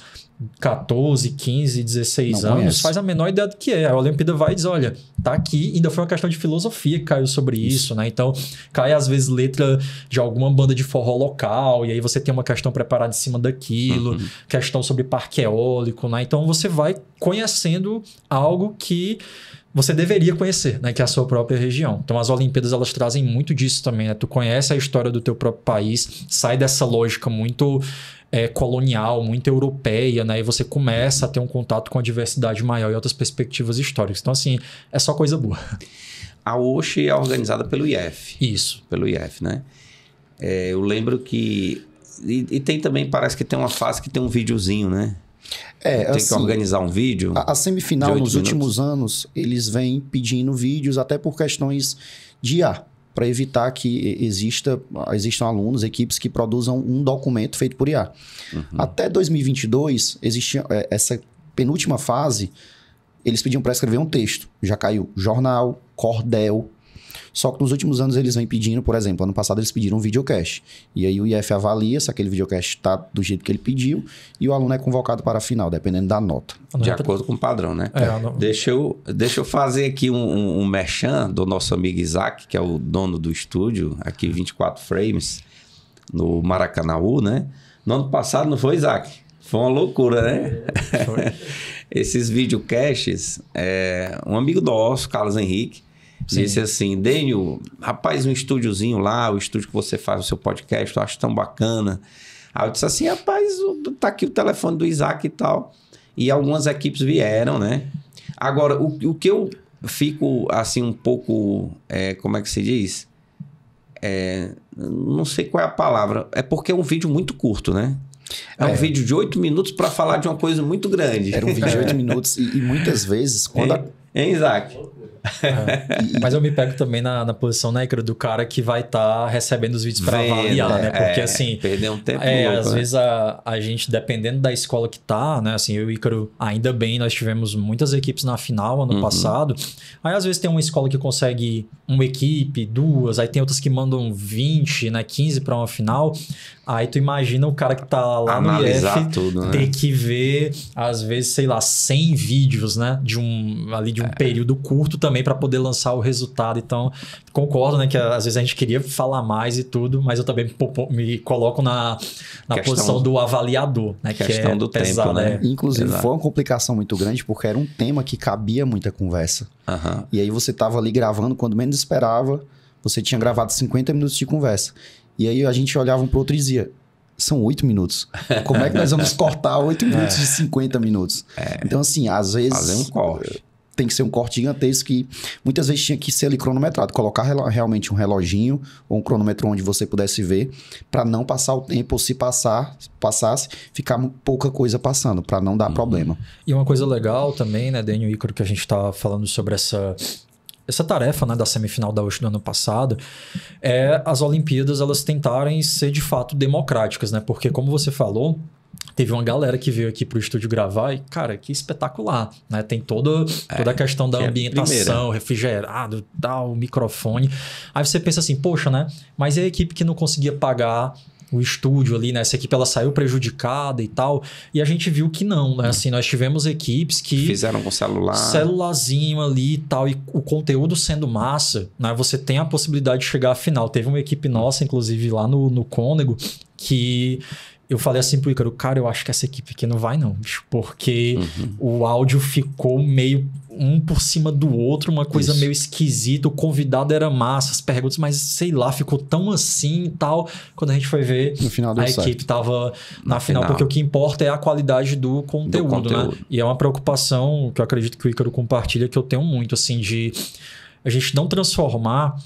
14, 15, 16 anos, conhece. Faz a menor ideia do que é. A Olimpíada vai e diz, olha, tá aqui. Ainda foi uma questão de filosofia que caiu sobre isso, né? Então, cai às vezes letra de alguma banda de forró local, e aí você tem uma questão preparada em cima daquilo, questão sobre parque eólico, né? Então, você vai conhecendo algo que você deveria conhecer, né? Que é a sua própria região. Então, as Olimpíadas, elas trazem muito disso também, né? Tu conhece a história do teu próprio país, sai dessa lógica muito colonial, muito europeia, né? E você começa a ter um contato com a diversidade maior e outras perspectivas históricas. Então, assim, é só coisa boa. A USH é organizada pelo IF. Isso. Pelo IF, né? Eu lembro que... E tem também, parece que tem uma fase que tem um videozinho, né? Tem assim, que organizar um vídeo. A semifinal, nos últimos anos, eles vêm pedindo vídeos até por questões de IA, para evitar que existam alunos, equipes que produzam um documento feito por IA. Até 2022, existia essa penúltima fase, eles pediam para escrever um texto. Já caiu jornal, cordel. Só que nos últimos anos eles vêm pedindo, por exemplo, ano passado eles pediram um videocast. E aí o IF avalia se aquele videocast está do jeito que ele pediu e o aluno é convocado para a final, dependendo da nota. De acordo com o padrão, né? Deixa eu fazer aqui um merchan do nosso amigo Isaac, que é o dono do estúdio, aqui 24 Frames, no Maracanaú, né? No ano passado, não foi, Isaac? Foi uma loucura, né? Foi. Esses videocasts, um amigo nosso, Carlos Henrique, disse assim, Dênio, rapaz, um estúdiozinho lá, o estúdio que você faz o seu podcast, eu acho tão bacana. Aí eu disse assim, rapaz, tá aqui o telefone do Isaac e tal. E algumas equipes vieram, né? Agora, o que eu fico, assim, um pouco, como é que se diz? Não sei qual é a palavra. É porque é um vídeo muito curto, né? É um vídeo de 8 minutos para falar de uma coisa muito grande. Era um vídeo de 8 minutos e muitas vezes... quando Hein, Isaac? Mas eu me pego também na posição, né, Ícaro, do cara que vai estar recebendo os vídeos para avaliar, né? Porque assim... Perder um tempo louco, às vezes a gente, dependendo da escola que tá, né? Assim, eu e o Ícaro, ainda bem, nós tivemos muitas equipes na final ano passado. Aí às vezes tem uma escola que consegue uma equipe, duas, aí tem outras que mandam 20, né, 15 para uma final. Aí tu imagina o cara que tá lá analisar no IF tudo, né? ter que ver, às vezes, sei lá, 100 vídeos, né? De um período curto também para poder lançar o resultado. Então, concordo, né? Que às vezes a gente queria falar mais e tudo, mas eu também me coloco na posição do avaliador, né? Questão do tempo, né? Inclusive, foi uma complicação muito grande porque era um tema que cabia muita conversa. Uhum. E aí você tava ali gravando, quando menos esperava, você tinha gravado 50 minutos de conversa. E aí a gente olhava um pro outro e dizia, são 8 minutos. Como é que nós vamos cortar 8 minutos de 50 minutos? Então, assim, às vezes... Fazer um corte. Tem que ser um corte gigantesco que muitas vezes tinha que ser ali cronometrado. Colocar realmente um reloginho ou um cronômetro onde você pudesse ver para não passar o tempo, ou se passasse, ficar pouca coisa passando, para não dar problema. E uma coisa legal também, né, Daniel e Ícaro, que a gente tá falando sobre essa tarefa, né, da semifinal da USP do ano passado, é as Olimpíadas elas tentarem ser de fato democráticas, né? Porque, como você falou, teve uma galera que veio aqui pro estúdio gravar e, cara, que espetacular, né? Tem toda a questão da ambientação, refrigerado, tal, microfone. Aí você pensa assim, poxa, né? Mas e a equipe que não conseguia pagar o estúdio ali, né? Essa equipe ela saiu prejudicada e tal. E a gente viu que não, né? Assim, nós tivemos equipes que fizeram com celular. Celularzinho ali e tal. E o conteúdo sendo massa, né? Você tem a possibilidade de chegar à final. Teve uma equipe nossa, inclusive, lá no Cônego, que... Eu falei assim pro Ícaro, cara, eu acho que essa equipe aqui não vai não, bicho, porque o áudio ficou meio um por cima do outro, uma coisa meio esquisita, o convidado era massa, as perguntas, mas sei lá, ficou tão assim e tal. Quando a gente foi ver, no final deu certo. Equipe tava na final, porque o que importa é a qualidade do conteúdo, né? E é uma preocupação que eu acredito que o Ícaro compartilha, que eu tenho muito, assim, de a gente não transformar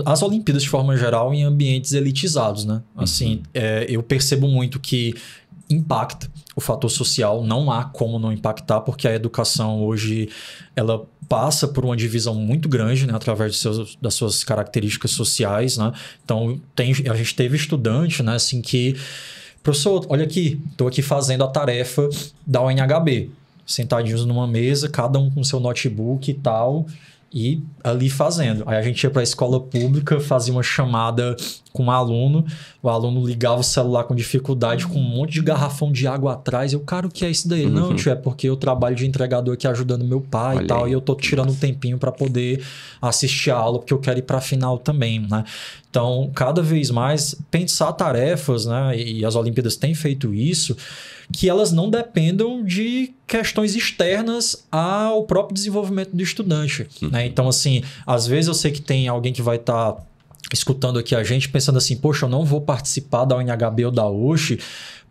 as Olimpíadas de forma geral em ambientes elitizados, né? Assim, eu percebo muito que impacta o fator social, não há como não impactar, porque a educação hoje ela passa por uma divisão muito grande, né, através das suas características sociais, né? Então a gente teve estudante, né, assim, que professor, olha aqui, estou aqui fazendo a tarefa da UNHB, sentadinhos numa mesa, cada um com seu notebook e tal, e ali fazendo. Aí a gente ia para a escola pública, fazia uma chamada com um aluno, o aluno ligava o celular com dificuldade, com um monte de garrafão de água atrás. Eu, cara, o que é isso daí? Não, tio, é porque eu trabalho de entregador aqui ajudando meu pai e tal, e eu tô tirando um tempinho para poder assistir a aula, porque eu quero ir para a final também, né? Então, cada vez mais, pensar tarefas, né? E as Olimpíadas têm feito isso, que elas não dependam de questões externas ao próprio desenvolvimento do estudante, né? Então, assim, às vezes eu sei que tem alguém que vai estar escutando aqui a gente pensando assim, poxa, eu não vou participar da UNHB ou da USP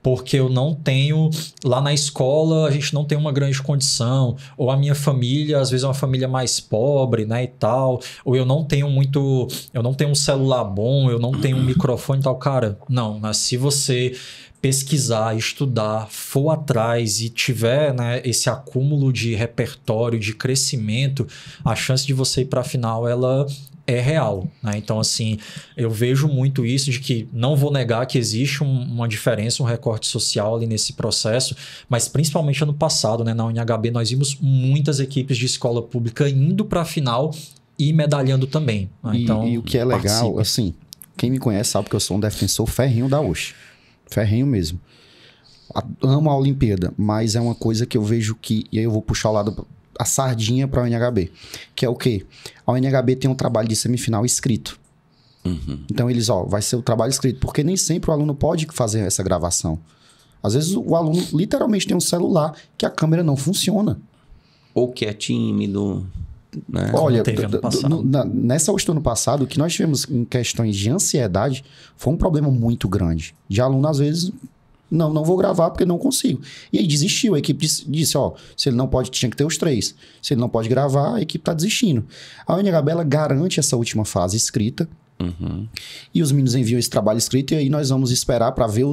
porque eu não tenho, lá na escola a gente não tem uma grande condição, ou a minha família às vezes é uma família mais pobre, né, e tal, ou eu não tenho um celular bom, eu não tenho um microfone e tal. Cara, não, mas se você pesquisar, estudar, for atrás e tiver, né, esse acúmulo de repertório, de crescimento, a chance de você ir para a final, ela é real, né? Então, assim, eu vejo muito isso de que não vou negar que existe uma diferença, um recorte social ali nesse processo, mas principalmente ano passado, né, na UNHB, nós vimos muitas equipes de escola pública indo para a final e medalhando também. Né? Então, e o que é legal, assim, quem me conhece sabe que eu sou um defensor ferrenho da USP. Ferrenho mesmo. Amo a Olimpíada, mas é uma coisa que eu vejo que... E aí eu vou puxar o lado... a sardinha para a UNHB, que é o quê? A UNHB tem um trabalho de semifinal escrito. Então eles, vai ser o trabalho escrito, porque nem sempre o aluno pode fazer essa gravação. Às vezes o aluno literalmente tem um celular que a câmera não funciona. Ou que é tímido, né? Olha, nessa USP do ano passado, o que nós tivemos em questões de ansiedade foi um problema muito grande. De aluno, às vezes... Não vou gravar porque não consigo. E aí desistiu. A equipe disse, se ele não pode, tinha que ter os 3. Se ele não pode gravar, a equipe tá desistindo. A UNHB, ela garante essa última fase escrita. E os meninos enviam esse trabalho escrito e aí nós vamos esperar para ver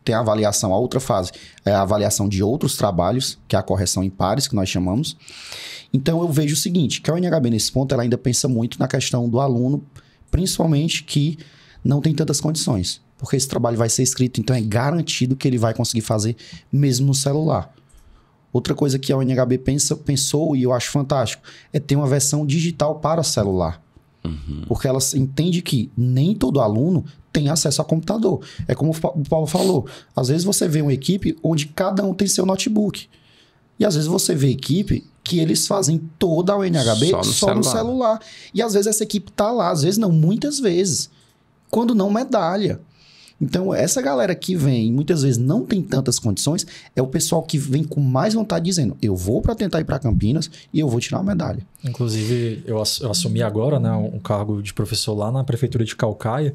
tem a avaliação, a outra fase. É a avaliação de outros trabalhos, que é a correção em pares, que nós chamamos. Então eu vejo o seguinte, que a UNHB nesse ponto, ela ainda pensa muito na questão do aluno, principalmente que não tem tantas condições. Porque esse trabalho vai ser escrito, então é garantido que ele vai conseguir fazer mesmo no celular. Outra coisa que a UNHB pensou, e eu acho fantástico, é ter uma versão digital para celular. Porque ela entende que nem todo aluno tem acesso a computador. É como o Paulo falou, às vezes você vê uma equipe onde cada um tem seu notebook. E às vezes você vê equipe que eles fazem toda a UNHB só no celular. E às vezes essa equipe tá lá, às vezes não, muitas vezes. Quando não, medalha. Então, essa galera que vem, muitas vezes não tem tantas condições, é o pessoal que vem com mais vontade dizendo, eu vou para tentar ir para Campinas e eu vou tirar uma medalha. Inclusive, eu assumi agora, né, um cargo de professor lá na prefeitura de Caucaia,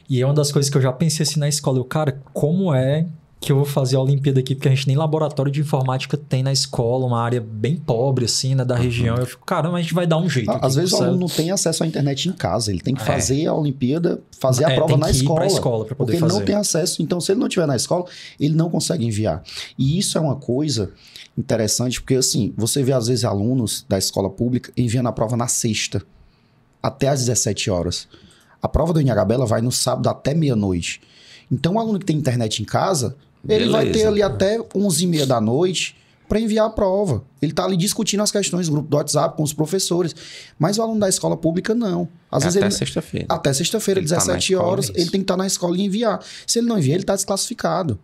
e é uma das coisas que eu já pensei assim na escola. Cara, como é que eu vou fazer a Olimpíada aqui? Porque a gente nem laboratório de informática tem na escola, uma área bem pobre, assim, né, da região. Eu fico, caramba, a gente vai dar um jeito. Às vezes o aluno não tem acesso à internet em casa, ele tem que fazer a Olimpíada, fazer a prova na escola. Pra escola pra poder fazer. Porque ele não tem acesso. Então, se ele não estiver na escola, ele não consegue enviar. E isso é uma coisa interessante, porque assim, você vê às vezes alunos da escola pública enviando a prova na sexta, até às 17 horas. A prova do UNHB, ela vai no sábado até meia-noite. Então, o aluno que tem internet em casa, ele vai ter ali até 11h30 da noite para enviar a prova. Ele está ali discutindo as questões no grupo do WhatsApp com os professores. Mas o aluno da escola pública, não. Às vezes até sexta-feira. Até sexta-feira, 17 horas, ele tem que estar na escola e enviar. Se ele não enviar, ele está desclassificado.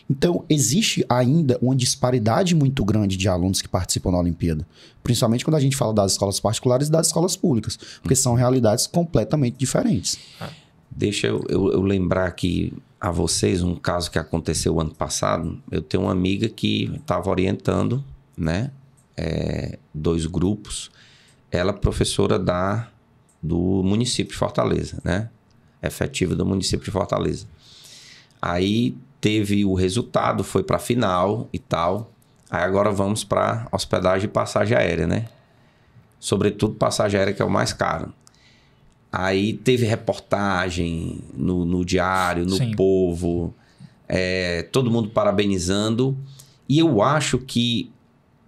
Então, existe ainda uma disparidade muito grande de alunos que participam da Olimpíada. Principalmente quando a gente fala das escolas particulares e das escolas públicas. Porque são realidades completamente diferentes. Deixa eu lembrar aqui a vocês um caso que aconteceu ano passado. Eu tenho uma amiga que estava orientando, né, 2 grupos. Ela é professora do município de Fortaleza, né? Efetiva do município de Fortaleza. Aí teve o resultado, foi para a final e tal. Aí agora vamos para hospedagem e passagem aérea, né? Sobretudo passagem aérea, que é o mais caro. Aí teve reportagem no Diário, no Povo, todo mundo parabenizando. E eu acho que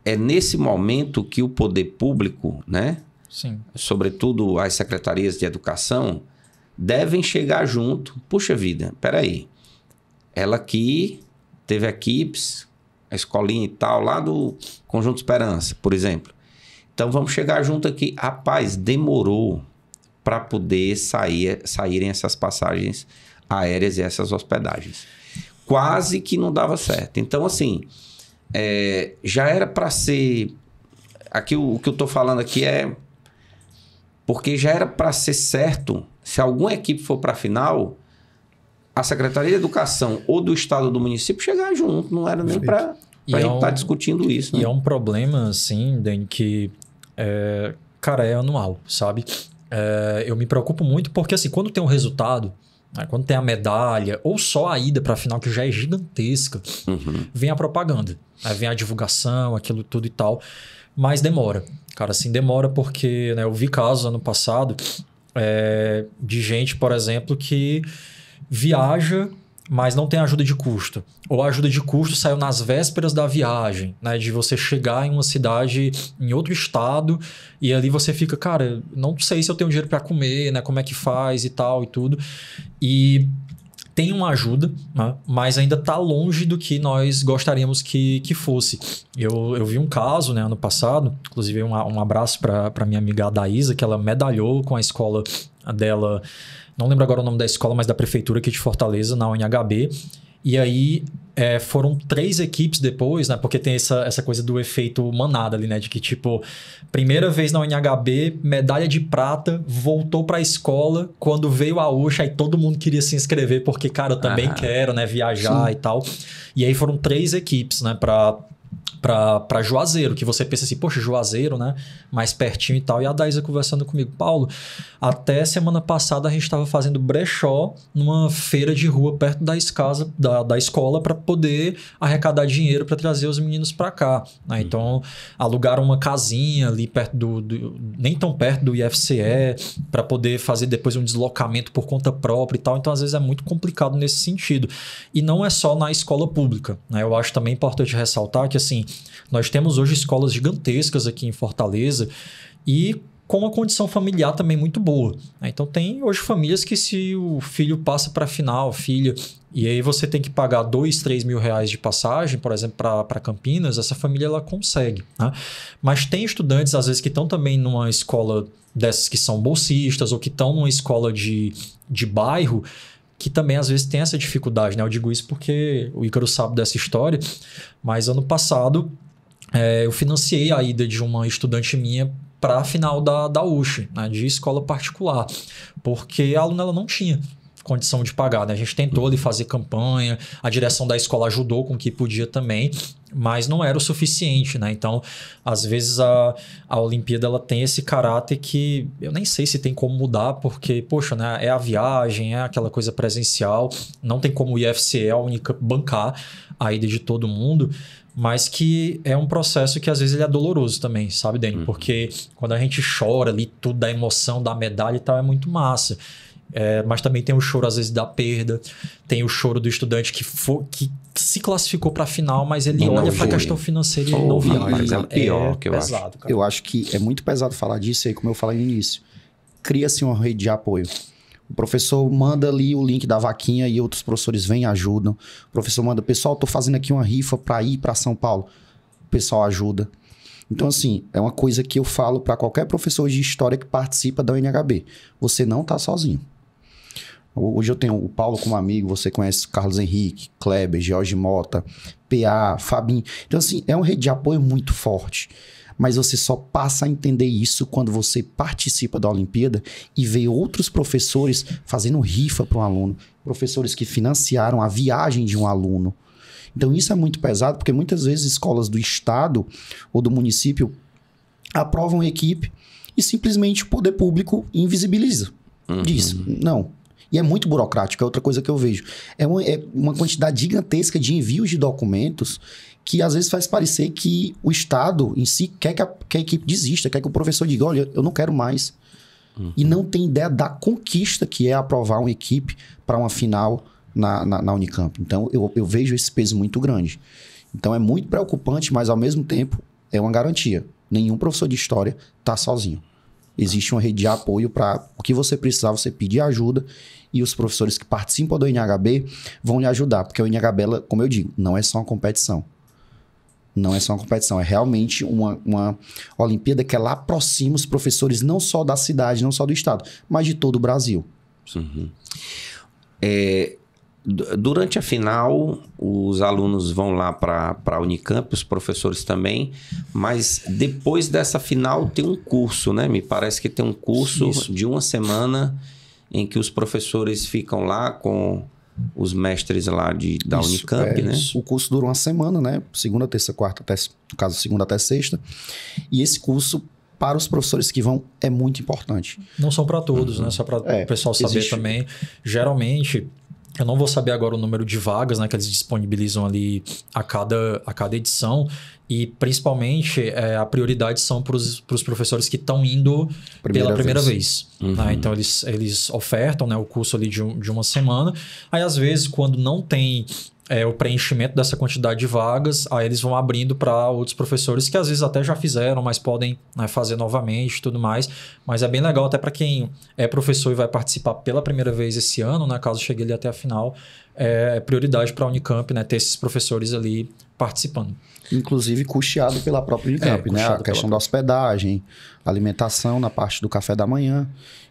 é nesse momento que o poder público, né? Sim. Sobretudo as secretarias de educação, devem chegar junto. Puxa vida, peraí. Ela aqui teve equipes, a escolinha e tal, lá do Conjunto Esperança, por exemplo. Então vamos chegar junto aqui. Rapaz, demorou para poder saírem essas passagens aéreas e essas hospedagens. Quase que não dava certo. Então, assim, já era para ser... Aqui o que eu estou falando aqui é... Porque já era para ser certo, se alguma equipe for para a final, a Secretaria de Educação ou do Estado ou do município chegar junto. Não era nem para a gente estar discutindo isso. Né? E é um problema, assim, Dani, que... cara, é anual, sabe? Eu me preocupo muito porque, assim, quando tem um resultado, né, quando tem a medalha, ou só a ida para a final, que já é gigantesca, vem a propaganda, né, vem a divulgação, aquilo tudo e tal, mas demora. Cara, assim, demora porque, né, eu vi casos ano passado de gente, por exemplo, que viaja, mas não tem ajuda de custo. Ou a ajuda de custo saiu nas vésperas da viagem, né? De você chegar em uma cidade, em outro estado, e ali você fica, cara, não sei se eu tenho dinheiro para comer, né? Como é que faz e tal e tudo. E tem uma ajuda, né? Mas ainda está longe do que nós gostaríamos que fosse. Eu vi um caso, né, ano passado, inclusive um abraço para minha amiga Adaísa, que ela medalhou com a escola dela. Não lembro agora o nome da escola, mas da prefeitura aqui de Fortaleza, na UNHB. E aí foram 3 equipes depois, né? Porque tem essa coisa do efeito manada ali, né? De que, tipo, primeira vez na UNHB, medalha de prata, voltou pra escola. Quando veio a Oxa, aí todo mundo queria se inscrever, porque, cara, eu também quero, né? Viajar e tal. E aí foram 3 equipes, né? Pra Juazeiro, que você pensa assim, poxa, Juazeiro, né? Mais pertinho e tal. E a Daísa conversando comigo, Paulo, até semana passada a gente estava fazendo brechó numa feira de rua perto da escola para poder arrecadar dinheiro para trazer os meninos para cá. Né? Então, alugaram uma casinha ali perto nem tão perto do IFCE, para poder fazer depois um deslocamento por conta própria e tal. Então, às vezes é muito complicado nesse sentido. E não é só na escola pública. Né? Eu acho também importante ressaltar que, assim, nós temos hoje escolas gigantescas aqui em Fortaleza e com uma condição familiar também muito boa. Então tem hoje famílias que, se o filho passa para a final, filha, E aí você tem que pagar 2, 3 mil reais de passagem, por exemplo, para Campinas, essa família ela consegue. Né? Mas tem estudantes, às vezes, que estão também numa escola dessas que são bolsistas ou que estão numa escola de bairro, que também às vezes tem essa dificuldade. Né? Eu digo isso porque o Ícaro sabe dessa história, mas ano passado eu financiei a ida de uma estudante minha para a final da USH, né? De escola particular, porque a aluna ela não tinha condição de pagar, né? A gente tentou ali fazer campanha, a direção da escola ajudou com o que podia também, mas não era o suficiente, né? Então, às vezes a Olimpíada ela tem esse caráter que eu nem sei se tem como mudar, porque, poxa, né? É a viagem, é aquela coisa presencial, não tem como o IFCE, a Unicamp bancar a ida de todo mundo, mas que é um processo que às vezes ele é doloroso também, sabe, Dani? Porque quando a gente chora ali, tudo da emoção, da medalha e tal, é muito massa. Mas também tem o choro, às vezes, da perda. Tem o choro do estudante que se classificou para a final, mas ele olha para a questão financeira e ele não viaja. Mas é o pior que eu pesado, acho. Cara. Eu acho que é muito pesado falar disso aí, como eu falei no início. Cria-se uma rede de apoio. O professor manda ali o link da vaquinha e outros professores vêm e ajudam. O professor manda, pessoal, tô fazendo aqui uma rifa para ir para São Paulo. O pessoal ajuda. Então, assim, é uma coisa que eu falo para qualquer professor de história que participa da UNHB. Você não tá sozinho. Hoje eu tenho o Paulo como amigo, você conhece Carlos Henrique, Kleber, Jorge Mota, PA, Fabinho. Então, assim, é uma rede de apoio muito forte. Mas você só passa a entender isso quando você participa da Olimpíada e vê outros professores fazendo rifa para um aluno. Professores que financiaram a viagem de um aluno. Então, isso é muito pesado, porque muitas vezes escolas do estado ou do município aprovam a equipe e simplesmente o poder público invisibiliza. Diz, não. E é muito burocrático, é outra coisa que eu vejo. É uma quantidade gigantesca de envios de documentos que às vezes faz parecer que o Estado em si quer que a equipe desista, quer que o professor diga, olha, eu não quero mais. E não tem ideia da conquista que é aprovar uma equipe para uma final na Unicamp. Então, eu vejo esse peso muito grande. Então, é muito preocupante, mas ao mesmo tempo é uma garantia. Nenhum professor de história está sozinho. Existe uma rede de apoio para o que você precisar, você pedir ajuda e os professores que participam do UNHB vão lhe ajudar, porque o UNHB, como eu digo, não é só uma competição. Não é só uma competição, é realmente uma Olimpíada que ela aproxima os professores não só da cidade, não só do estado, mas de todo o Brasil. Durante a final, os alunos vão lá para a Unicamp, os professores também, mas depois dessa final tem um curso, né? Me parece que tem um curso de uma semana em que os professores ficam lá com os mestres lá da Unicamp, né? O curso dura uma semana, né? Segunda, terça, quarta, no caso, segunda até sexta. E esse curso, para os professores que vão, é muito importante. Não são para todos, né? Só para o pessoal saber também. Geralmente, eu não vou saber agora o número de vagas, né, que eles disponibilizam ali a cada edição. E, principalmente, a prioridade são para os professores que estão indo pela primeira vez. Né? Então, eles ofertam, né, o curso ali de uma semana. Aí, às vezes, quando não tem o preenchimento dessa quantidade de vagas, aí eles vão abrindo para outros professores que, às vezes, até já fizeram, mas podem, né, fazer novamente e tudo mais. Mas é bem legal até para quem é professor e vai participar pela primeira vez esse ano, né, caso chegue ali até a final, é prioridade para a Unicamp, né, ter esses professores ali participando. Inclusive custeado pela própria Unicamp, né? A questão da hospedagem, alimentação na parte do café da manhã.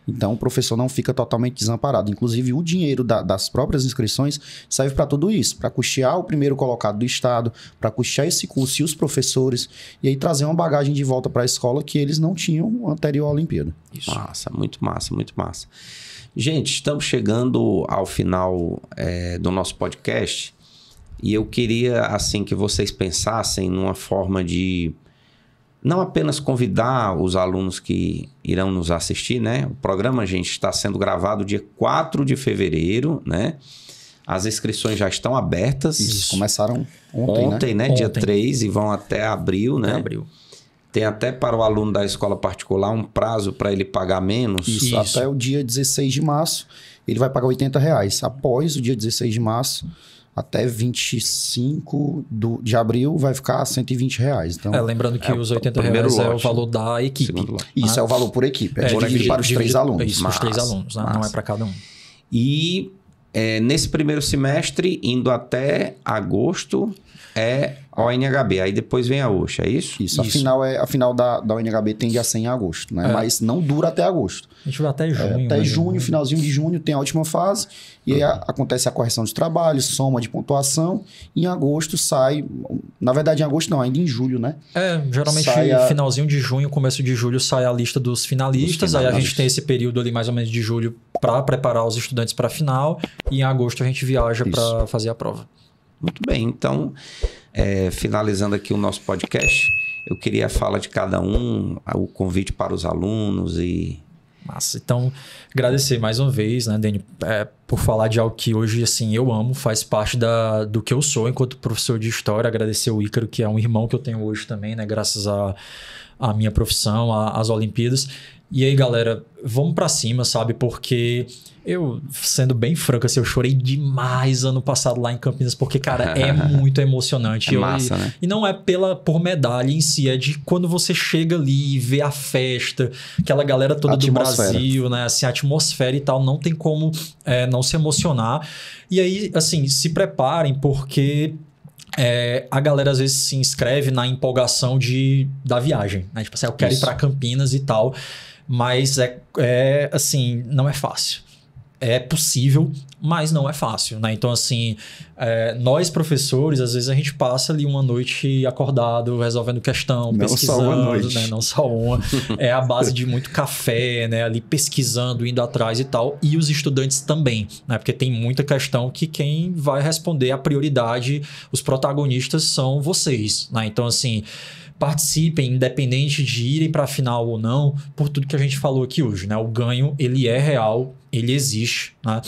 Então, o professor não fica totalmente desamparado. Inclusive, o dinheiro das próprias inscrições serve para tudo isso. Para custear o primeiro colocado do estado, para custear esse curso e os professores. E aí trazer uma bagagem de volta para a escola que eles não tinham anterior à Olimpíada. Isso. Massa, muito massa, muito massa. Gente, estamos chegando ao final do nosso podcast. E eu queria, assim, que vocês pensassem numa forma de não apenas convidar os alunos que irão nos assistir, né? O programa, gente, está sendo gravado dia 4 de fevereiro, né? As inscrições já estão abertas. Isso, começaram ontem, né? Dia 3 e vão até abril, né? Abril. Tem até para o aluno da escola particular um prazo para ele pagar menos. Isso, até o dia 16 de março, ele vai pagar R$80. Após o dia 16 de março, até 25 de abril, vai ficar R$120. Então, lembrando que os R$80 é o valor da equipe. Isso, é o valor por equipe. É dividido para os 3 alunos. Isso, para os 3 alunos, né? Não é para cada um. E Nesse primeiro semestre, indo até agosto, é a ONHB. Aí depois vem a OSH, é isso? Isso. A final da ONHB tende a ser em agosto, né? Mas não dura até agosto. A gente vai até junho. Até junho, finalzinho de junho, tem a última fase. E aí acontece a correção de trabalho, soma de pontuação. E em agosto sai... Na verdade, em agosto não, ainda em julho, né? Geralmente finalzinho de junho, começo de julho sai a lista dos finalistas. Aí a gente tem esse período ali mais ou menos de julho para preparar os estudantes para a final. E em agosto a gente viaja para fazer a prova. Muito bem, então, finalizando aqui o nosso podcast, eu queria a fala de cada um, o convite para os alunos e... Massa. Então, agradecer mais uma vez, né, Dani, por falar de algo que hoje, assim, eu amo, faz parte do que eu sou enquanto professor de História. Agradecer o Ícaro, que é um irmão que eu tenho hoje também, né, graças à minha profissão, às Olimpíadas. E aí, galera, vamos pra cima, sabe? Porque eu, sendo bem franco, assim, eu chorei demais ano passado lá em Campinas, porque, cara, é muito emocionante. Massa, né? E não é por medalha em si, é de quando você chega ali e vê a festa, aquela galera toda do Brasil, né? Assim, a atmosfera e tal, não tem como não se emocionar. E aí, assim, se preparem, porque... a galera às vezes se inscreve na empolgação da viagem, né? Tipo assim, eu quero ir para Campinas e tal, mas assim, não é fácil. É possível, mas não é fácil, né? Então, assim, nós professores, às vezes a gente passa ali uma noite acordado, resolvendo questão, pesquisando, só uma noite. né? Não só uma. É a base de muito café, né? Ali pesquisando, indo atrás e tal. E os estudantes também, né? Porque tem muita questão que quem vai responder a prioridade, os protagonistas são vocês, né? Então, assim... Participem, independente de irem para a final ou não, por tudo que a gente falou aqui hoje, né? O ganho, ele é real, ele existe, né?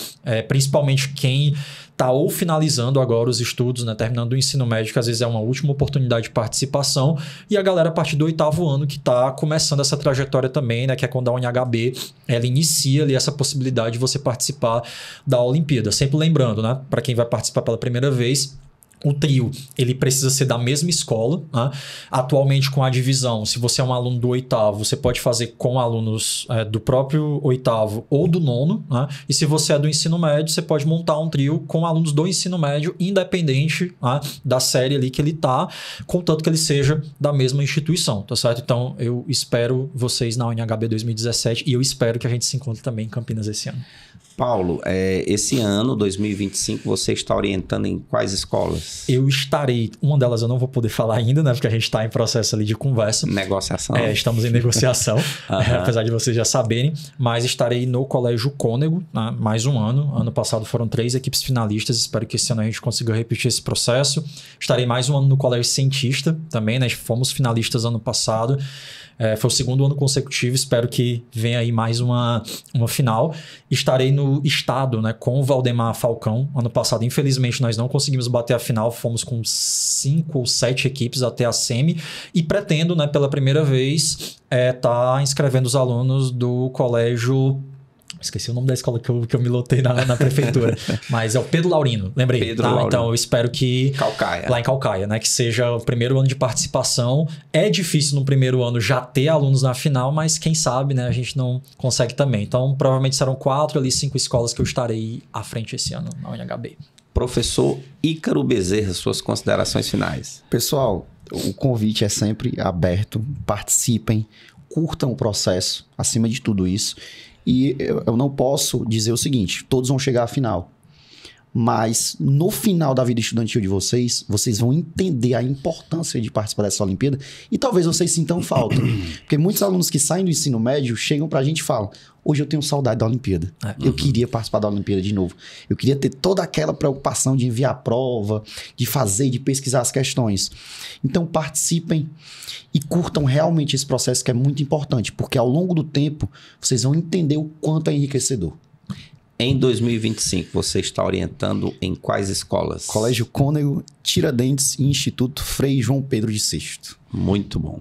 Principalmente quem está ou finalizando agora os estudos, né? Terminando o ensino médio, que às vezes é uma última oportunidade de participação, e a galera a partir do 8º ano que está começando essa trajetória também, né? Que é quando a UNHB, ela inicia ali essa possibilidade de você participar da Olimpíada. Sempre lembrando, né? Para quem vai participar pela primeira vez, o trio, ele precisa ser da mesma escola, né? Atualmente com a divisão, se você é um aluno do 8º, você pode fazer com alunos do próprio 8º ou do 9º, né? E se você é do ensino médio, você pode montar um trio com alunos do ensino médio, independente, né, da série ali que ele tá, contanto que ele seja da mesma instituição, tá certo? Então, eu espero vocês na UNHB 2017 e eu espero que a gente se encontre também em Campinas esse ano. Paulo, esse ano, 2025, você está orientando em quais escolas? Eu estarei... Uma delas eu não vou poder falar ainda, né? Porque a gente está em processo ali de conversa. Negociação. Estamos em negociação, apesar de vocês já saberem. Mas estarei no Colégio Cônego, né, mais um ano. Ano passado foram 3 equipes finalistas. Espero que esse ano a gente consiga repetir esse processo. Estarei mais um ano no Colégio Cientista também, né? Fomos finalistas ano passado. Foi o 2º ano consecutivo, espero que venha aí mais uma final. Estarei no estado, né, com o Valdemar Falcão. Ano passado, infelizmente, nós não conseguimos bater a final, fomos com 5 ou 7 equipes até a semi. E pretendo, né, pela primeira vez, tá inscrevendo os alunos do colégio... Esqueci o nome da escola que eu me lotei na prefeitura. Mas é o Pedro Laurino, lembrei. Pedro Laurino. Então eu espero que... Calcaia. Lá em Calcaia, né? Que seja o primeiro ano de participação. É difícil no primeiro ano já ter alunos na final, mas quem sabe, né? A gente não consegue também. Então provavelmente serão 4 ali, 5 escolas que eu estarei à frente esse ano na UNHB. Professor Ícaro Bezerra, suas considerações finais. Pessoal, o convite é sempre aberto. Participem, curtam o processo, acima de tudo isso. E eu não posso dizer o seguinte, todos vão chegar à final. Mas no final da vida estudantil de vocês, vocês vão entender a importância de participar dessa Olimpíada e talvez vocês sintam falta. Porque muitos alunos que saem do ensino médio chegam pra gente e falam, hoje eu tenho saudade da Olimpíada. Eu queria participar da Olimpíada de novo. Eu queria ter toda aquela preocupação de enviar a prova, de fazer, de pesquisar as questões. Então participem e curtam realmente esse processo que é muito importante, porque ao longo do tempo vocês vão entender o quanto é enriquecedor. Em 2025, você está orientando em quais escolas? Colégio Cônego, Tiradentes e Instituto Frei João Pedro de Sexto. Muito bom.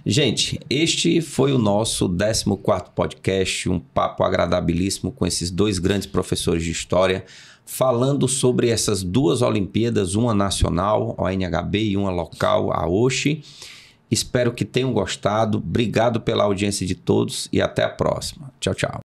Gente, este foi o nosso 14º podcast, um papo agradabilíssimo com esses 2 grandes professores de história, falando sobre essas 2 Olimpíadas, uma nacional, a ONHB, e uma local, a OSH. Espero que tenham gostado. Obrigado pela audiência de todos e até a próxima. Tchau, tchau.